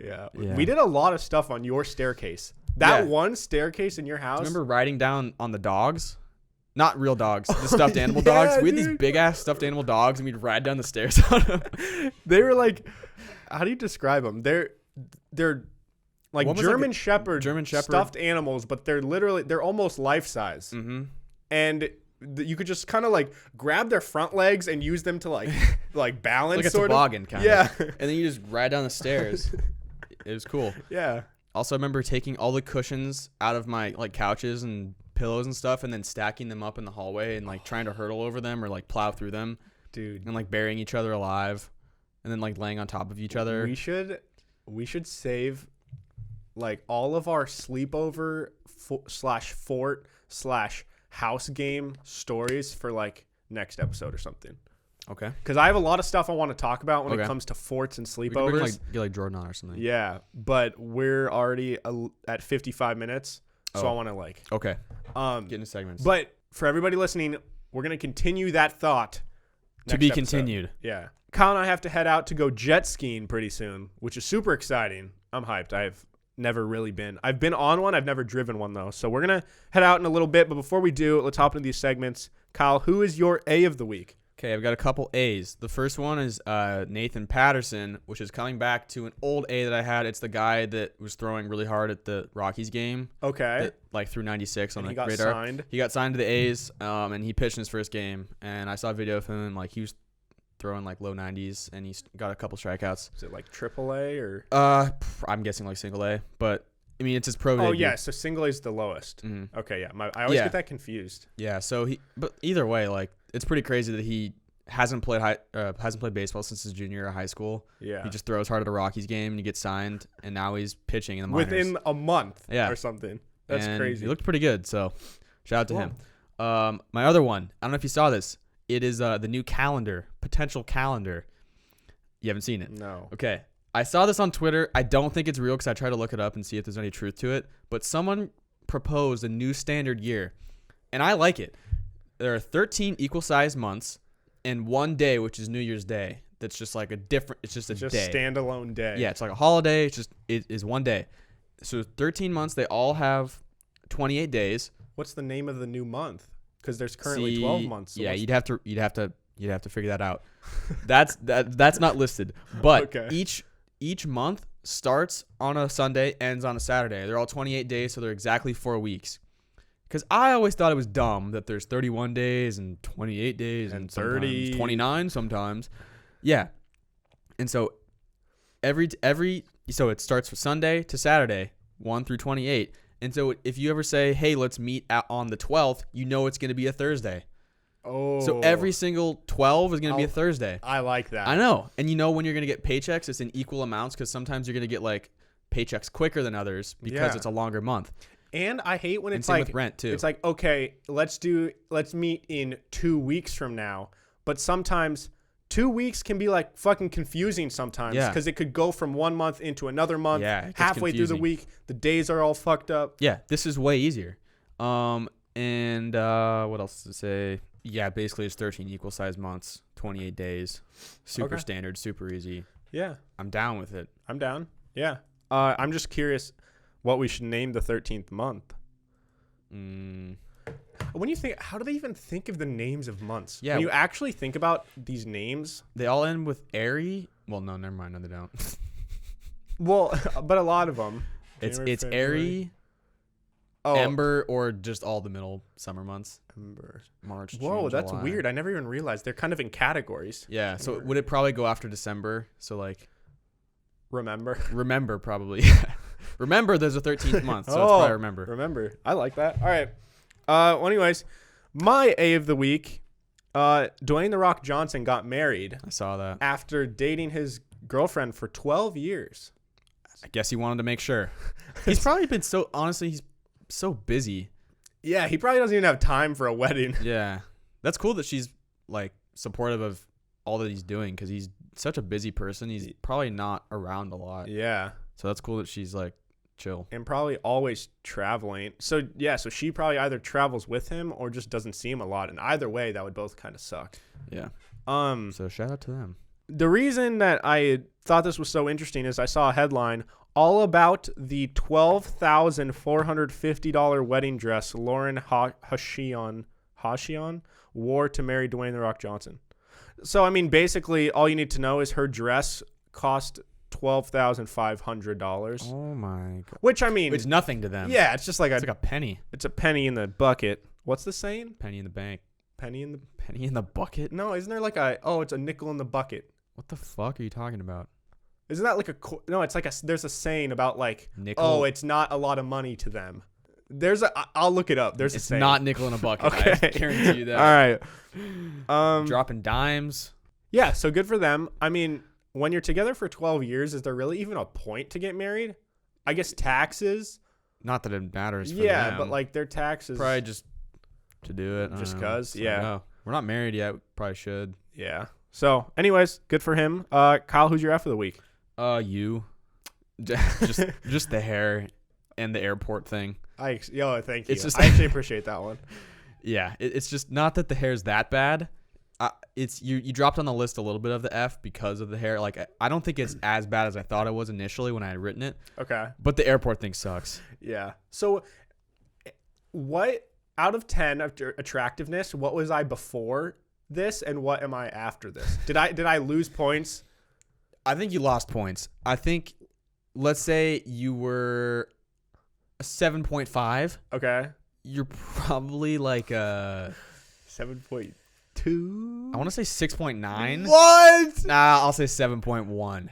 A: Yeah. We did a lot of stuff on your staircase. That one staircase in your house.
B: Do you remember riding down on the dogs? Not real dogs, the stuffed animal dogs. We had these big ass stuffed animal dogs, and we'd ride down the stairs on them.
A: They were like, how do you describe them? They're like German Shepherd stuffed animals, but they're almost life size.
B: Mm-hmm.
A: And you could just kind of like grab their front legs and use them to like balance,
B: like a
A: sort
B: toboggan
A: of.
B: kind
A: of.
B: And then you just ride down the stairs. It was cool.
A: Yeah.
B: Also, I remember taking all the cushions out of my like couches and pillows and stuff, and then stacking them up in the hallway and like trying to hurdle over them or like plow through them,
A: dude,
B: and like burying each other alive, and then like laying on top of each other.
A: We should save like all of our sleepover /fort/ house game stories for like next episode or something.
B: Okay.
A: Because I have a lot of stuff I want to talk about when it comes to forts and sleepovers.
B: We could get like Jordan on or something.
A: Yeah, but we're already at 55 minutes, so I want to like.
B: Okay. Get into segments.
A: But for everybody listening, we're gonna continue that thought.
B: To be
A: episode.
B: continued.
A: Yeah. Kyle and I have to head out to go jet skiing pretty soon, which is super exciting. I'm hyped. I've never really been. I've been on one. I've never driven one though. So we're gonna head out in a little bit. But before we do, let's hop into these segments. Kyle, who is your A of the week?
B: Okay, I've got a couple A's. The first one is Nathan Patterson, which is coming back to an old A that I had. It's the guy that was throwing really hard at the Rockies game.
A: Okay.
B: That, like through 96 on the radar.
A: He got signed.
B: He got signed to the A's, and he pitched in his first game. And I saw a video of him, like he was throwing like low 90s, and he got a couple strikeouts.
A: Is it like AAA or?
B: I'm guessing like single A, but I mean it's his pro debut.
A: Oh yeah, so single A is the lowest.
B: Mm-hmm.
A: Okay, yeah. I always get that confused.
B: Yeah, so but either way, like it's pretty crazy that he hasn't played baseball since his junior year of high school.
A: Yeah,
B: he just throws hard at a Rockies game and he gets signed, and now he's pitching in the minors
A: within a month. Or something. That's crazy.
B: He looked pretty good, so shout out to him. My other one, I don't know if you saw this. It is the new potential calendar. You haven't seen it?
A: No.
B: Okay. I saw this on Twitter. I don't think it's real because I tried to look it up and see if there's any truth to it. But someone proposed a new standard year, and I like it. There are 13 equal-sized months and one day, which is New Year's Day. That's just like it's just a day.
A: Standalone day.
B: Yeah, it's like a holiday. It is one day. So 13 months. They all have 28 days.
A: What's the name of the new month? because there's currently 12 months. So
B: yeah, you'd have to figure that out. That's not listed. But
A: Okay.
B: each month starts on a Sunday, ends on a Saturday. They're all 28 days, so they're exactly 4 weeks. Because I always thought it was dumb that there's 31 days and 28 days and 30, 29 sometimes. Yeah. And so so it starts from Sunday to Saturday, 1 through 28. And so if you ever say, hey, let's meet on the 12th, you know it's going to be a Thursday.
A: Oh.
B: So every single 12 is going to be a Thursday.
A: I like that.
B: I know. And you know when you're going to get paychecks, it's in equal amounts because sometimes you're going to get like paychecks quicker than others because it's a longer month.
A: And I hate when
B: And
A: it's
B: same
A: like
B: with rent too.
A: It's like, okay, let's meet in 2 weeks from now. But sometimes 2 weeks can be like fucking confusing sometimes because it could go from 1 month into another month.
B: Yeah, it gets
A: halfway through the
B: confusing.
A: week, the days are all fucked up.
B: Yeah, this is way easier. And what else to say? Yeah, basically it's 13 equal sized months, 28 days. Super standard, super easy.
A: Yeah.
B: I'm down with it.
A: I'm down. Yeah. I'm just curious what we should name the 13th month. When you think, how do they even think of the names of months?
B: Yeah.
A: When you actually think about these names.
B: They all end with airy. Well, no, never mind. No, they don't.
A: Well, but a lot of them.
B: It's
A: February.
B: airy, ember, or just all the middle summer months.
A: Ember.
B: March,
A: Whoa,
B: June,
A: that's
B: July.
A: weird. I never even realized. They're kind of in categories.
B: Yeah, so would it probably go after December? So like remember probably. Remember there's a 13th month, so it's probably remember.
A: Remember. I like that. All right. Well, anyways, my A of the week, Dwayne "The Rock" Johnson got married
B: I saw that.
A: after dating his girlfriend for 12 years.
B: I guess he wanted to make sure. He's probably been he's so busy.
A: Yeah, he probably doesn't even have time for a wedding.
B: Yeah. That's cool that she's like supportive of all that he's doing because he's such a busy person. He's probably not around a lot.
A: Yeah.
B: So that's cool that she's like chill.
A: And probably always traveling. So, yeah, so she probably either travels with him or just doesn't see him a lot. And either way, that would both kind of suck.
B: Yeah. So shout out to them.
A: The reason that I thought this was so interesting is I saw a headline all about the $12,450 wedding dress Lauren Hashian wore to marry Dwayne "The Rock" Johnson. So, I mean, basically, all you need to know is her dress cost $12,500.
B: Oh my god.
A: Which, I mean,
B: It's nothing to them.
A: yeah, it's just like
B: It's like a penny.
A: it's a penny in the bucket. What's the saying?
B: Penny in the bank.
A: Penny in the
B: Penny in the bucket?
A: No, isn't there like it's a nickel in the bucket.
B: What the fuck are you talking about?
A: Isn't that like no, it's like there's a saying about like,
B: Nickel?
A: it's not a lot of money to them. I'll look it up. There's a
B: It's
A: saying.
B: not nickel in a bucket.
A: Okay.
B: I guarantee you that.
A: All right.
B: Dropping dimes.
A: Yeah, so good for them. I mean, when you're together for 12 years, is there really even a point to get married? I guess taxes.
B: Not that it matters for
A: Yeah,
B: them.
A: but like their taxes.
B: probably just to do it. I
A: Just
B: don't know.
A: 'cause,
B: So,
A: yeah.
B: no. We're not married yet. Probably should.
A: Yeah. So, anyways, good for him. Kyle, who's your F of the week?
B: You. just the hair and the airport thing.
A: Thank you.
B: It's just-
A: I actually appreciate that one.
B: Yeah, it's just not that the hair's that bad. It's you dropped on the list a little bit of the F because of the hair. Like I don't think it's as bad as I thought it was initially when I had written it.
A: Okay.
B: But the airport thing sucks.
A: Yeah. So, what out of 10 of attractiveness? What was I before this, and what am I after this? Did I lose points?
B: I think you lost points. I think, let's say you were a 7.5.
A: Okay.
B: You're probably like a
A: 7.2.
B: I want to say 6.9.
A: What?
B: Nah, I'll say 7.1.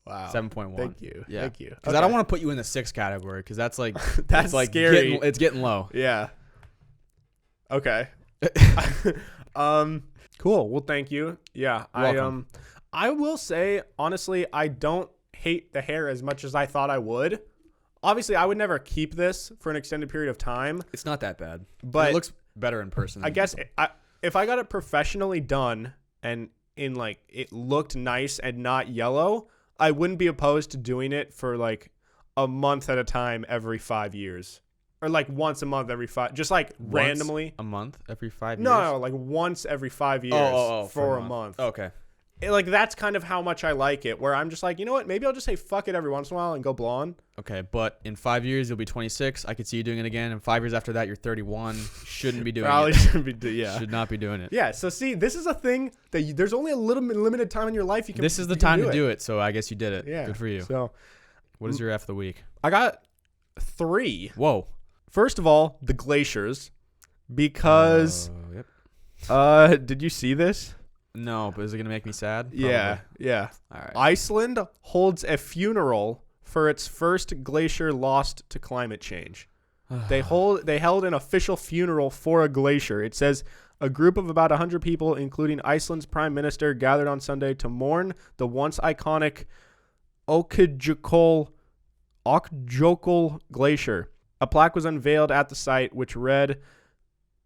A: Wow.
B: 7.1.
A: Thank you.
B: Yeah.
A: Thank you.
B: Because I don't want to put you in the 6 category because that's like
A: That's
B: like
A: scary.
B: it's getting low.
A: Yeah. Okay. Cool. Well, thank you. Yeah.
B: Welcome.
A: I will say honestly, I don't hate the hair as much as I thought I would. Obviously, I would never keep this for an extended period of time.
B: It's not that bad,
A: But
B: it looks better in person.
A: I guess if I got it professionally done and in like it looked nice and not yellow, I wouldn't be opposed to doing it for like a month at a time every 5 years. Or like once a month every 5, just like randomly.
B: a month every 5 years.
A: No, like once every 5 years
B: Oh,
A: for a month.
B: Okay.
A: like that's kind of how much I like it, where I'm just like, you know what, maybe I'll just say fuck it every once in a while and go blonde.
B: Okay, but in 5 years you'll be 26. I could see you doing it again. And 5 years after that, you're 31. Shouldn't be doing
A: Probably
B: it.
A: shouldn't be yeah.
B: Should not be doing it.
A: Yeah, so see, this is a thing that there's only a little limited time in your life you can.
B: This is the time to do it. So I guess you did it.
A: Yeah,
B: good for you.
A: So,
B: what is your F of the week?
A: I got 3.
B: Whoa.
A: First of all, the glaciers, because did you see this?
B: No, but is it gonna make me sad? Probably.
A: Yeah.
B: All right.
A: Iceland holds a funeral for its first glacier lost to climate change. They held an official funeral for a glacier. It says a group of about 100 people, including Iceland's prime minister, gathered on Sunday to mourn the once iconic Okjokul Glacier. A plaque was unveiled at the site which read,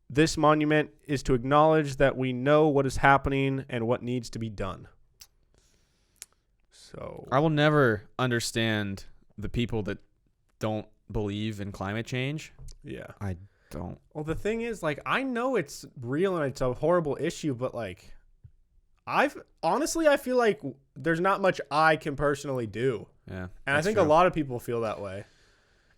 A: "This monument is to acknowledge that we know what is happening and what needs to be done." So
B: I will never understand the people that don't believe in climate change.
A: yeah.
B: I don't.
A: Well, the thing is, like, I know it's real and it's a horrible issue, but like, I feel like there's not much I can personally do.
B: Yeah.
A: And I think a lot of people feel that way.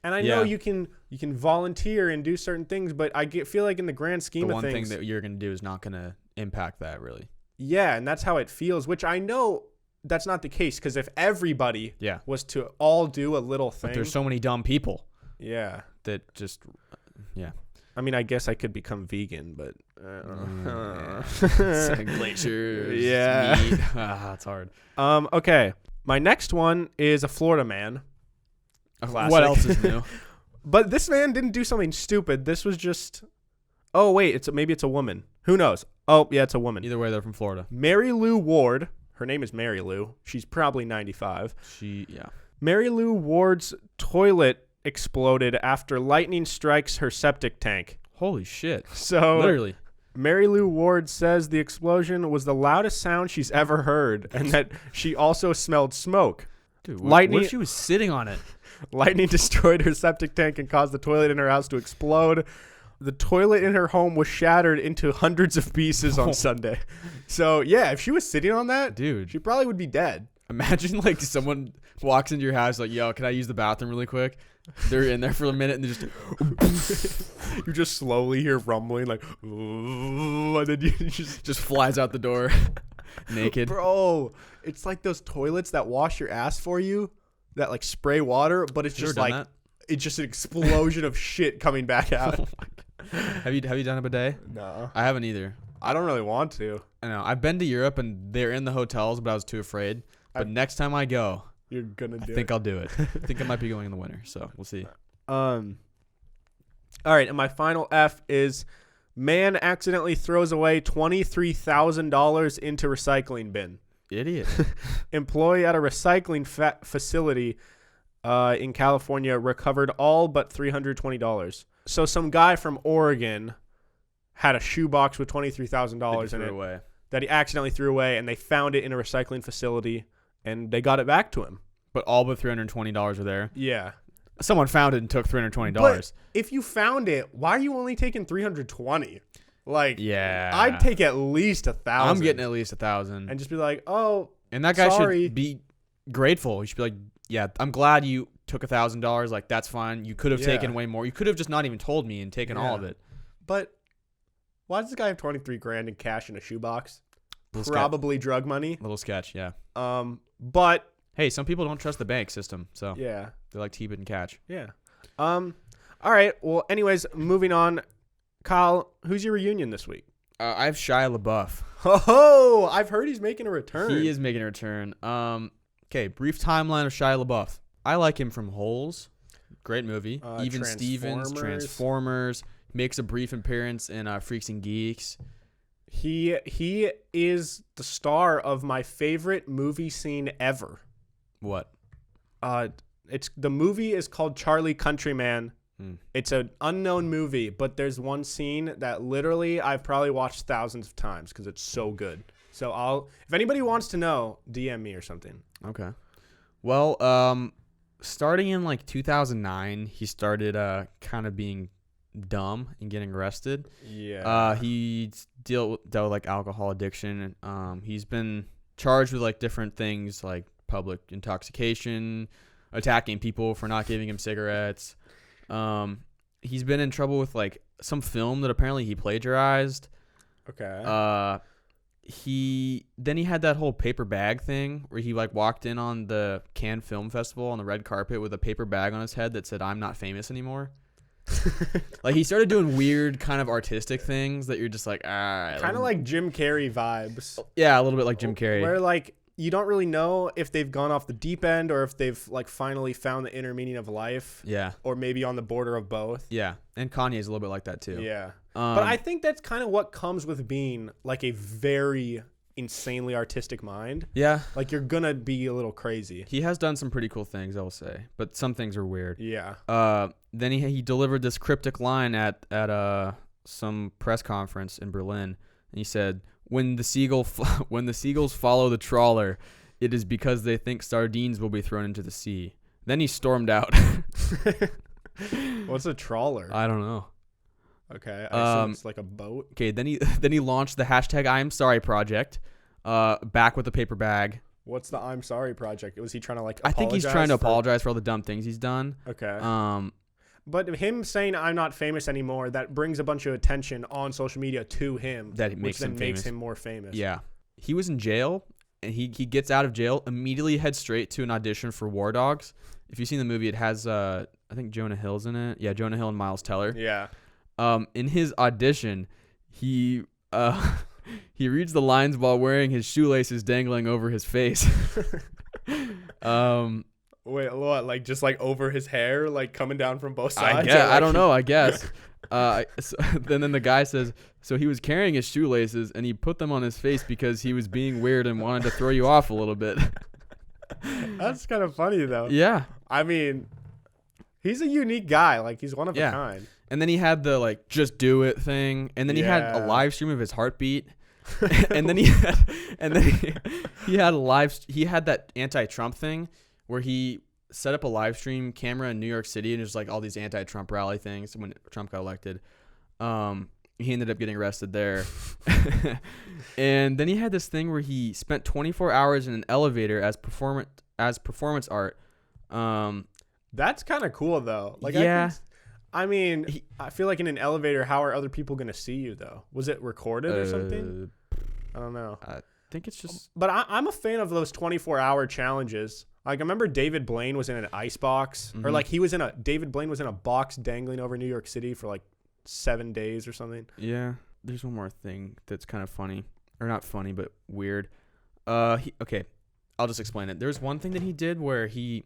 A: And I know you can volunteer and do certain things, but feel like in the grand scheme of things,
B: the one thing that you're going to do is not going to impact that really.
A: Yeah, and that's how it feels, which I know that's not the case, because if everybody was to all do a little thing.
B: But there's so many dumb people.
A: Yeah.
B: That just, yeah.
A: I mean, I guess I could become vegan, but
B: glaciers.
A: Yeah.
B: Meat. It's hard.
A: Okay. My next one is a Florida man. Classic.
B: What else is new?
A: But this man didn't do something stupid. This was just, oh wait, maybe it's a woman. Who knows? Oh yeah, it's a woman.
B: Either way, they're from Florida.
A: Mary Lou Ward. Her name is Mary Lou. She's probably 95. Mary Lou Ward's toilet exploded after lightning strikes her septic tank.
B: Holy shit.
A: So
B: literally.
A: Mary Lou Ward says the explosion was the loudest sound she's ever heard, and that she also smelled smoke.
B: Dude, what if she was sitting on it?
A: Lightning destroyed her septic tank and caused the toilet in her house to explode. The toilet in her home was shattered into hundreds of pieces on Sunday. So, yeah, if she was sitting on that,
B: dude,
A: she probably would be dead.
B: Imagine, like, someone walks into your house like, yo, can I use the bathroom really quick? They're in there for a minute and they just...
A: You just slowly hear rumbling, like, ooh, and then you
B: just flies out the door naked.
A: Bro, it's like those toilets that wash your ass for you, that, like, spray water, but it's just like... That? It's just an explosion of shit coming back out.
B: Have you done a bidet?
A: No.
B: I haven't either.
A: I don't really want to.
B: I know. I've been to Europe and they're in the hotels, but I was too afraid. But next time I go,
A: you're gonna do it.
B: I think I'll do it. I think I might be going in the winter, so we'll see.
A: All right, and my final F is man accidentally throws away $23,000 into recycling bin.
B: Idiot.
A: Employee at a recycling facility in California recovered all but $320. So some guy from Oregon had a shoebox with $23,000 in it that he accidentally threw away, and they found it in a recycling facility, and they got it back to him.
B: But all but $320 were there?
A: Yeah.
B: Someone found it and took $320.
A: But if you found it, why are you only taking $320? Like,
B: yeah,
A: I'd take at least $1,000.
B: I'm getting at least $1,000,
A: and just be like, oh,
B: and that guy
A: sorry.
B: should be grateful. He should be like, yeah, I'm glad you took $1,000. Like, that's fine. You could have taken way more. You could have just not even told me and taken all of it.
A: But why does this guy have $23,000 in cash in a shoebox? Probably drug money.
B: Little sketch, yeah.
A: But
B: hey, some people don't trust the bank system, so
A: yeah,
B: they like to keep it in cash.
A: Yeah. All right. Well, anyways, moving on. Kyle, who's your reunion this week?
B: I have Shia LaBeouf.
A: Oh, I've heard he's making a return.
B: He is making a return. Okay, brief timeline of Shia LaBeouf. I like him from Holes. Great movie. Even Stevens, Transformers. Makes a brief appearance in Freaks and Geeks.
A: He is the star of my favorite movie scene ever.
B: What?
A: The movie is called Charlie Countryman. It's an unknown movie, but there's one scene that literally I've probably watched thousands of times because it's so good. So if anybody wants to know, DM me or something.
B: Okay. Well, starting in like 2009, he started kind of being dumb and getting arrested.
A: Yeah.
B: He dealt with like alcohol addiction. He's been charged with like different things like public intoxication, attacking people for not giving him cigarettes. He's been in trouble with like some film that apparently he plagiarized.
A: Okay.
B: He had that whole paper bag thing where he like walked in on the Cannes Film Festival on the red carpet with a paper bag on his head that said "I'm not famous anymore." Like he started doing weird kind of artistic things that you're just like,
A: kind of like Jim Carrey vibes.
B: Yeah, a little bit like Jim Carrey.
A: Where like you don't really know if they've gone off the deep end or if they've like finally found the inner meaning of life.
B: Yeah.
A: Or maybe on the border of both.
B: Yeah. And Kanye's a little bit like that too.
A: Yeah. But I think that's kind of what comes with being like a very insanely artistic mind.
B: Yeah.
A: Like you're gonna be a little crazy.
B: He has done some pretty cool things, I will say, but some things are weird.
A: Yeah.
B: Then he delivered this cryptic line at some press conference in Berlin, and he said, when the seagulls follow the trawler, it is because they think sardines will be thrown into the sea. Then he stormed out.
A: What's a trawler?
B: I don't know.
A: Okay, I assume it's like a boat.
B: Okay, then he launched the hashtag I'm Sorry project, back with the paper bag.
A: What's the I'm Sorry project? Was he trying to like
B: I think he's trying to apologize for all the dumb things he's done.
A: Okay. But him saying I'm not famous anymore, that brings a bunch of attention on social media to him.
B: That makes him famous.
A: Makes him more famous.
B: Yeah. He was in jail, and he gets out of jail, immediately heads straight to an audition for War Dogs. If you've seen the movie, it has, I think Jonah Hill's in it. Yeah, Jonah Hill and Miles Teller.
A: Yeah.
B: In his audition, he reads the lines while wearing his shoelaces dangling over his face.
A: Wait, what? Like just like over his hair, like coming down from both sides?
B: I don't know. I guess. Then the guy says, so he was carrying his shoelaces and he put them on his face because he was being weird and wanted to throw you off a little bit.
A: That's kind of funny though.
B: Yeah.
A: I mean, he's a unique guy. Like he's one of a kind.
B: And then he had the like just do it thing, and then he had a live stream of his heartbeat. and then he had that anti-Trump thing where he set up a live stream camera in New York City, and there's like all these anti-Trump rally things when Trump got elected. He ended up getting arrested there. And then he had this thing where he spent 24 hours in an elevator as performance art.
A: That's kind of cool though. Like
B: yeah.
A: I feel like in an elevator, how are other people gonna see you though? Was it recorded or something? I don't know.
B: I think it's just.
A: But I'm a fan of those 24-hour challenges. Like I remember David Blaine was in an ice box, or like David Blaine was in a box dangling over New York City for like 7 days or something.
B: Yeah. There's one more thing that's kind of funny, or not funny, but weird. Okay, I'll just explain it. There's one thing that he did where he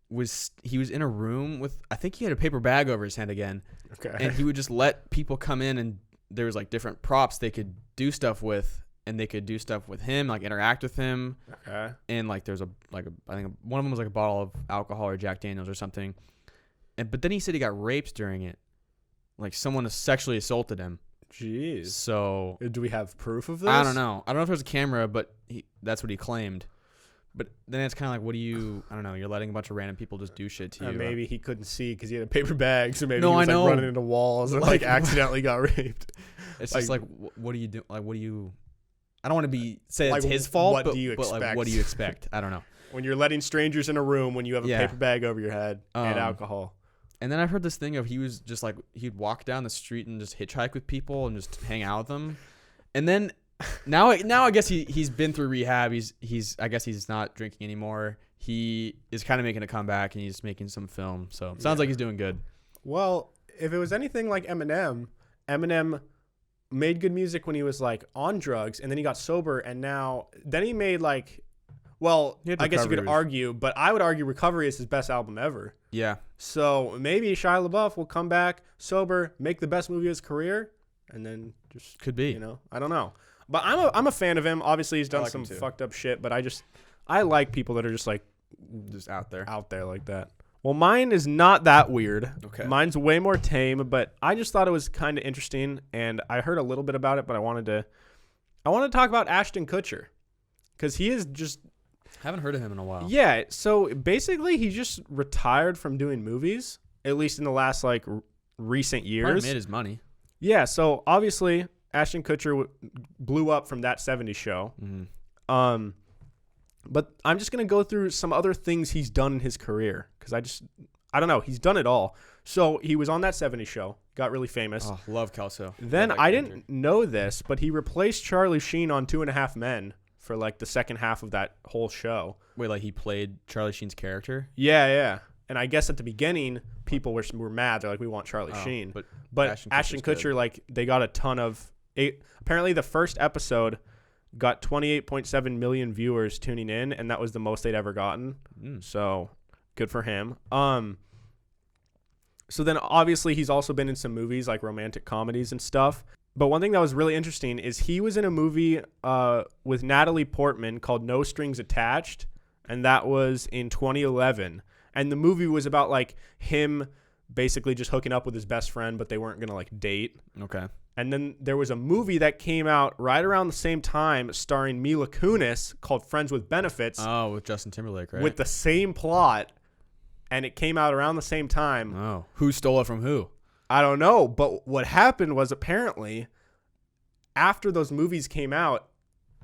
B: was in a room with, I think he had a paper bag over his head again.
A: Okay.
B: And he would just let people come in, and there was like different props they could do stuff with, and they could do stuff with him, like interact with him. Okay. And like there's I think one of them was like a bottle of alcohol or Jack Daniels or something. But then he said he got raped during it. Like someone sexually assaulted him.
A: Jeez.
B: So
A: do we have proof of this?
B: I don't know. I don't know if there's a camera, but that's what he claimed. But then it's kind of like, I don't know, you're letting a bunch of random people just do shit to you.
A: Maybe he couldn't see because he had a paper bag, so maybe he was like running into walls and like accidentally got raped.
B: It's just like, what do you do? Like, what do you... I don't want to say it's his fault,
A: what do you expect?
B: Like, what do you expect? I don't know.
A: When you're letting strangers in a room when you have a paper bag over your head and alcohol.
B: And then I've heard this thing of he was just like, he'd walk down the street and just hitchhike with people and just hang out with them. And then... Now I guess he's been through rehab. I guess he's not drinking anymore. He is kind of making a comeback, and he's making some film. So it sounds like he's doing good.
A: Well, if it was anything like Eminem made good music when he was like on drugs, and then he got sober, and then he made like, well, I guess you could argue, but I would argue Recovery is his best album ever.
B: Yeah.
A: So maybe Shia LaBeouf will come back sober, make the best movie of his career, and then just
B: could be.
A: I don't know. But I'm a fan of him. Obviously, he's done some fucked up shit, but I like people that are just like
B: just out there
A: like that. Well, mine is not that weird.
B: Okay.
A: Mine's way more tame, but I just thought it was kind of interesting, and I heard a little bit about it, but I wanted to talk about Ashton Kutcher because he is just
B: haven't heard of him in a while.
A: Yeah. So basically, he just retired from doing movies, at least in the last like recent years.
B: Probably made his money.
A: Yeah. So obviously, Ashton Kutcher blew up from That 70s Show.
B: Mm-hmm.
A: But I'm just going to go through some other things he's done in his career because I don't know. He's done it all. So he was on That 70s Show, got really famous.
B: Oh, love Kelso.
A: Then I didn't know this, but he replaced Charlie Sheen on 2.5 Men for like the second half of that whole show.
B: Wait, like he played Charlie Sheen's character?
A: Yeah. And I guess at the beginning, people were mad. They're like, we want Charlie Sheen. But Ashton Kutcher, like, they got a ton of... Apparently, the first episode got 28.7 million viewers tuning in, and that was the most they'd ever gotten. So, good for him. So then, obviously, he's also been in some movies, like romantic comedies and stuff. But one thing that was really interesting is he was in a movie with Natalie Portman called No Strings Attached, and that was in 2011. And the movie was about, like, him basically just hooking up with his best friend, but they weren't going to, like, date.
B: Okay.
A: And then there was a movie that came out right around the same time starring Mila Kunis called Friends with Benefits.
B: Oh, with Justin Timberlake, right?
A: With the same plot. And it came out around the same time.
B: Oh. Who stole it from who?
A: I don't know. But what happened was apparently after those movies came out,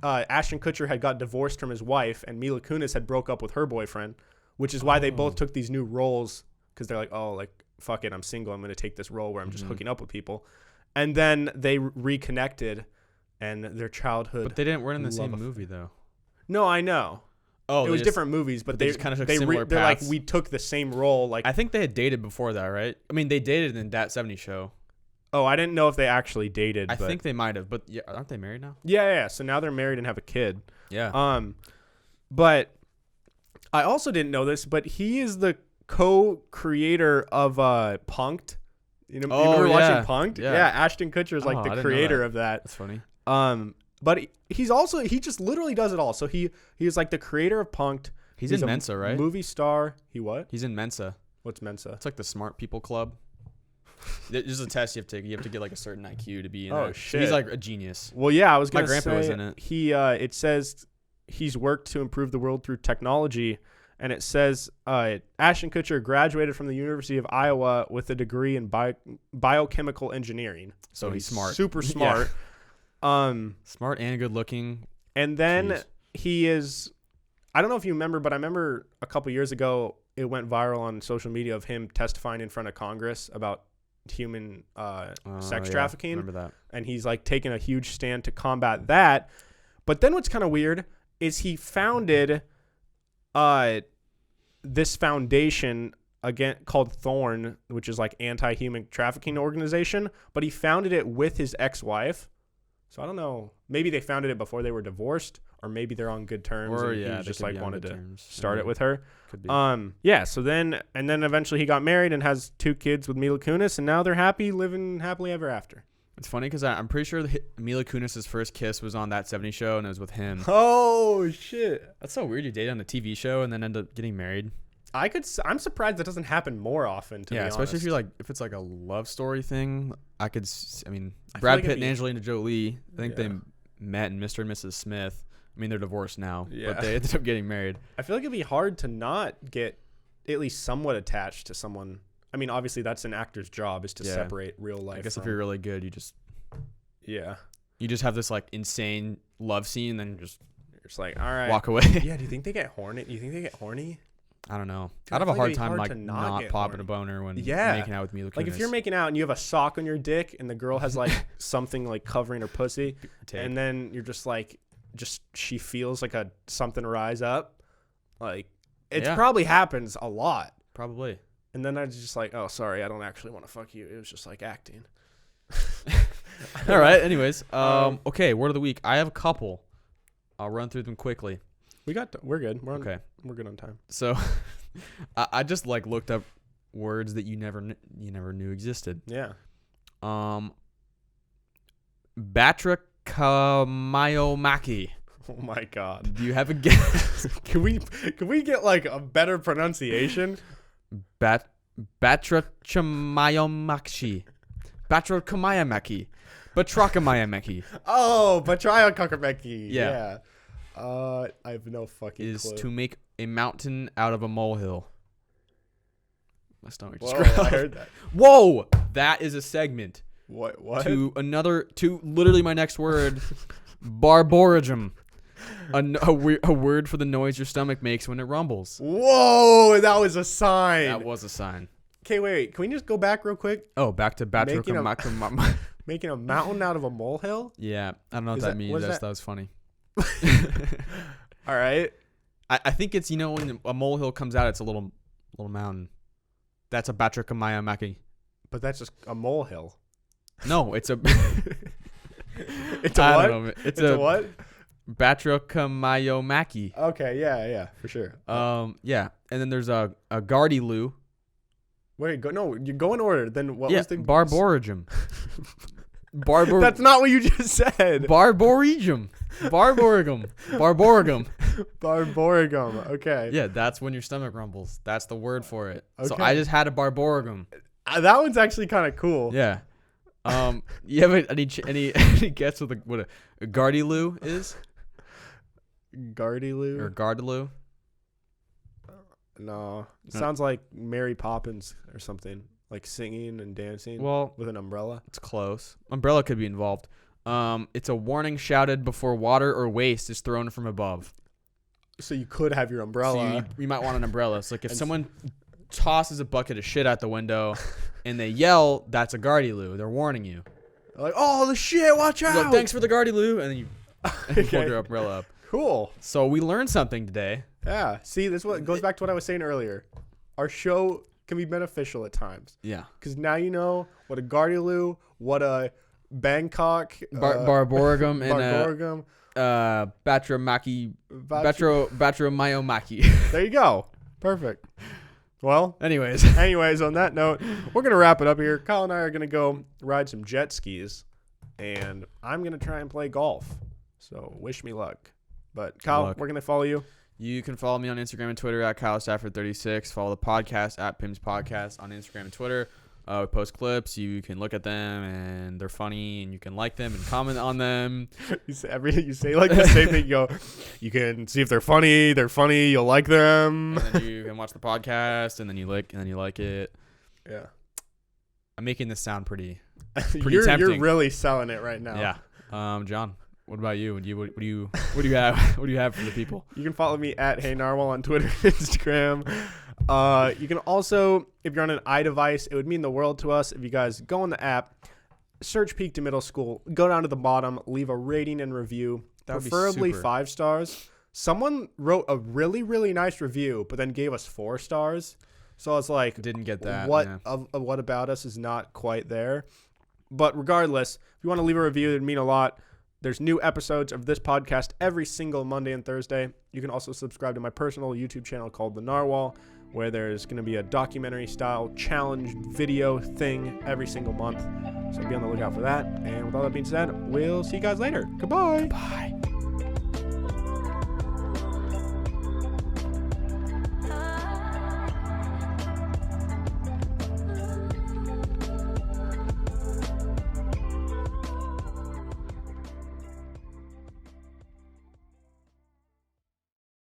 A: Ashton Kutcher had got divorced from his wife and Mila Kunis had broke up with her boyfriend, which is why they both took these new roles because they're like, oh, like, fuck it, I'm single. I'm going to take this role where I'm just hooking up with people. And then they reconnected and their childhood.
B: But they weren't in the same movie, though.
A: No, I know.
B: Oh,
A: it was different movies, but they
B: just kind of took similar
A: they're
B: paths.
A: like, we took the same role. Like,
B: I think they had dated before that, right? I mean, they dated in That 70s Show.
A: Oh, I didn't know if they actually dated.
B: I think they might have, but yeah, aren't they married now?
A: Yeah. So now they're married and have a kid.
B: Yeah.
A: But I also didn't know this, but he is the co-creator of Punk'd. You remember watching Punk'd? Yeah. Ashton Kutcher is like the creator of that.
B: That's funny.
A: But he just literally does it all. So he is like the creator of Punk'd.
B: He's in Mensa, right?
A: Movie star. He what?
B: He's in Mensa.
A: What's Mensa?
B: It's like the smart people club. There's a test you have to take. You have to get like a certain IQ to be in it.
A: Oh, shit.
B: So he's like a genius.
A: Well, yeah, I was going to say.
B: My grandpa was in it.
A: It says he's worked to improve the world through technology. And it says Ashton Kutcher graduated from the University of Iowa with a degree in biochemical engineering.
B: So he's smart.
A: Super smart.
B: Yeah. Smart and good looking.
A: And then he is, I don't know if you remember, but I remember a couple years ago, it went viral on social media of him testifying in front of Congress about human sex trafficking.
B: I remember that.
A: And he's like taking a huge stand to combat that. But then what's kind of weird is he founded this foundation again called Thorn, which is like anti-human trafficking organization, but he founded it with his ex-wife. So I don't know. Maybe they founded it before they were divorced, or maybe they're on good terms.
B: Or
A: and he just like wanted to start it with her.
B: Could be.
A: Yeah. So then eventually he got married and has 2 kids with Mila Kunis, and now they're happy, living happily ever after.
B: It's funny because I'm pretty sure Mila Kunis' first kiss was on That 70s Show, and it was with him.
A: Oh shit!
B: That's so weird. You date on a TV show and then end up getting married.
A: I'm surprised that doesn't happen more often. To be honest.
B: Especially if it's like a love story thing. Brad Pitt and Angelina Jolie. I think they met in Mr. and Mrs. Smith. I mean, they're divorced now, but they ended up getting married.
A: I feel like it'd be hard to not get at least somewhat attached to someone. I mean, obviously that's an actor's job is to separate real life.
B: I guess if you're really good, you just have this like insane love scene, then you're just
A: like, all right,
B: walk away.
A: Yeah. Do you think they get horny?
B: I don't know. I'd have a hard time like not popping a boner when making out with Mila Kunis.
A: Like if you're making out and you have a sock on your dick and the girl has like something like covering her pussy, and then you're just like, she feels like something rise up, like it probably happens a lot.
B: Probably.
A: And then I was just like, oh, sorry, I don't actually want to fuck you. It was just like acting.
B: All right. Anyways, okay. Word of the week. I have a couple. I'll run through them quickly.
A: We're good.
B: Okay.
A: We're good on time.
B: So, I just like looked up words that you never knew existed.
A: Yeah.
B: Batrachomyomachy.
A: Oh my God.
B: Do you have a guess?
A: Can we get like a better pronunciation?
B: Batrachomyomachy. Batrachomyomachy. Batrachomyomachy.
A: Oh, Batrachomyomachy.
B: Yeah.
A: I have no fucking clue.
B: Is to make a mountain out of a molehill. My stomach just
A: growled. I heard that.
B: Whoa! That is a segment.
A: What?
B: To literally my next word, barborigum. A word for the noise your stomach makes when it rumbles.
A: Whoa, that was a sign.
B: That was a sign.
A: Okay, wait. Can we just go back real quick?
B: Oh, back to
A: Making a mountain out of a molehill?
B: Yeah, I don't know what that means. That was funny.
A: All right.
B: I think it's, when a molehill comes out, it's a little mountain. That's a batrachamayomaki.
A: But that's just a molehill.
B: No, it's a...
A: It's a
B: I
A: what?
B: don't know. It's
A: a what?
B: Batrachamayomaki.
A: Okay, yeah, for sure.
B: Yeah. And then there's a Gardilu.
A: Wait, you go in order. Then what was the...
B: Barborigum.
A: That's not what you just said.
B: Barborigum. Barborigum.
A: Okay.
B: Yeah, that's when your stomach rumbles. That's the word for it.
A: Okay.
B: So I just had a barborigum.
A: That one's actually kind of cool.
B: Yeah. You have any guess what a Gardilu is?
A: Gardilu?
B: Or Gardilu?
A: No. Sounds like Mary Poppins or something. Like singing and dancing with an umbrella.
B: It's close. Umbrella could be involved. It's a warning shouted before water or waste is thrown from above.
A: So you could have your umbrella.
B: So you might want an umbrella. So like if someone tosses a bucket of shit out the window and they yell, that's a Gardilu. They're warning you.
A: Like, oh, the shit, watch out.
B: Like, thanks for the Gardilu. And then you hold your umbrella up.
A: Cool.
B: So we learned something today.
A: Yeah. See, this goes back to what I was saying earlier. Our show can be beneficial at times.
B: Yeah.
A: Because now you know what a Gardilu, what a Bangkok.
B: Barborigum
A: and
B: Batramayomaki.
A: There you go. Perfect. Well,
B: anyways,
A: on that note, we're going to wrap it up here. Kyle and I are going to go ride some jet skis, and I'm going to try and play golf. So wish me luck. But Kyle, we're going to follow you.
B: You can follow me on Instagram and Twitter at KyleStafford36. Follow the podcast at Pim's Podcast on Instagram and Twitter. We post clips. You can look at them, and they're funny, and you can like them and comment on them.
A: You say like the same thing. You go, you can see if they're funny. They're funny. You'll like them.
B: And then you can watch the podcast, and then you like it.
A: Yeah.
B: I'm making this sound pretty
A: tempting. You're really selling it right now.
B: Yeah. John, what about you? What do you have? What do you have for the people?
A: You can follow me at Hey Narwhal on Twitter and Instagram. You can also, if you're on an iDevice, it would mean the world to us if you guys go on the app, search Peak to Middle School, go down to the bottom, leave a rating and review, preferably 5 stars. Someone wrote a really, really nice review, but then gave us 4 stars. So I was like,
B: didn't get that.
A: What about us is not quite there. But regardless, if you want to leave a review, it would mean a lot. There's new episodes of this podcast every single Monday and Thursday. You can also subscribe to my personal YouTube channel called The Narwhal, where there's going to be a documentary-style challenge video thing every single month. So be on the lookout for that. And with all that being said, we'll see you guys later. Goodbye.
B: Bye.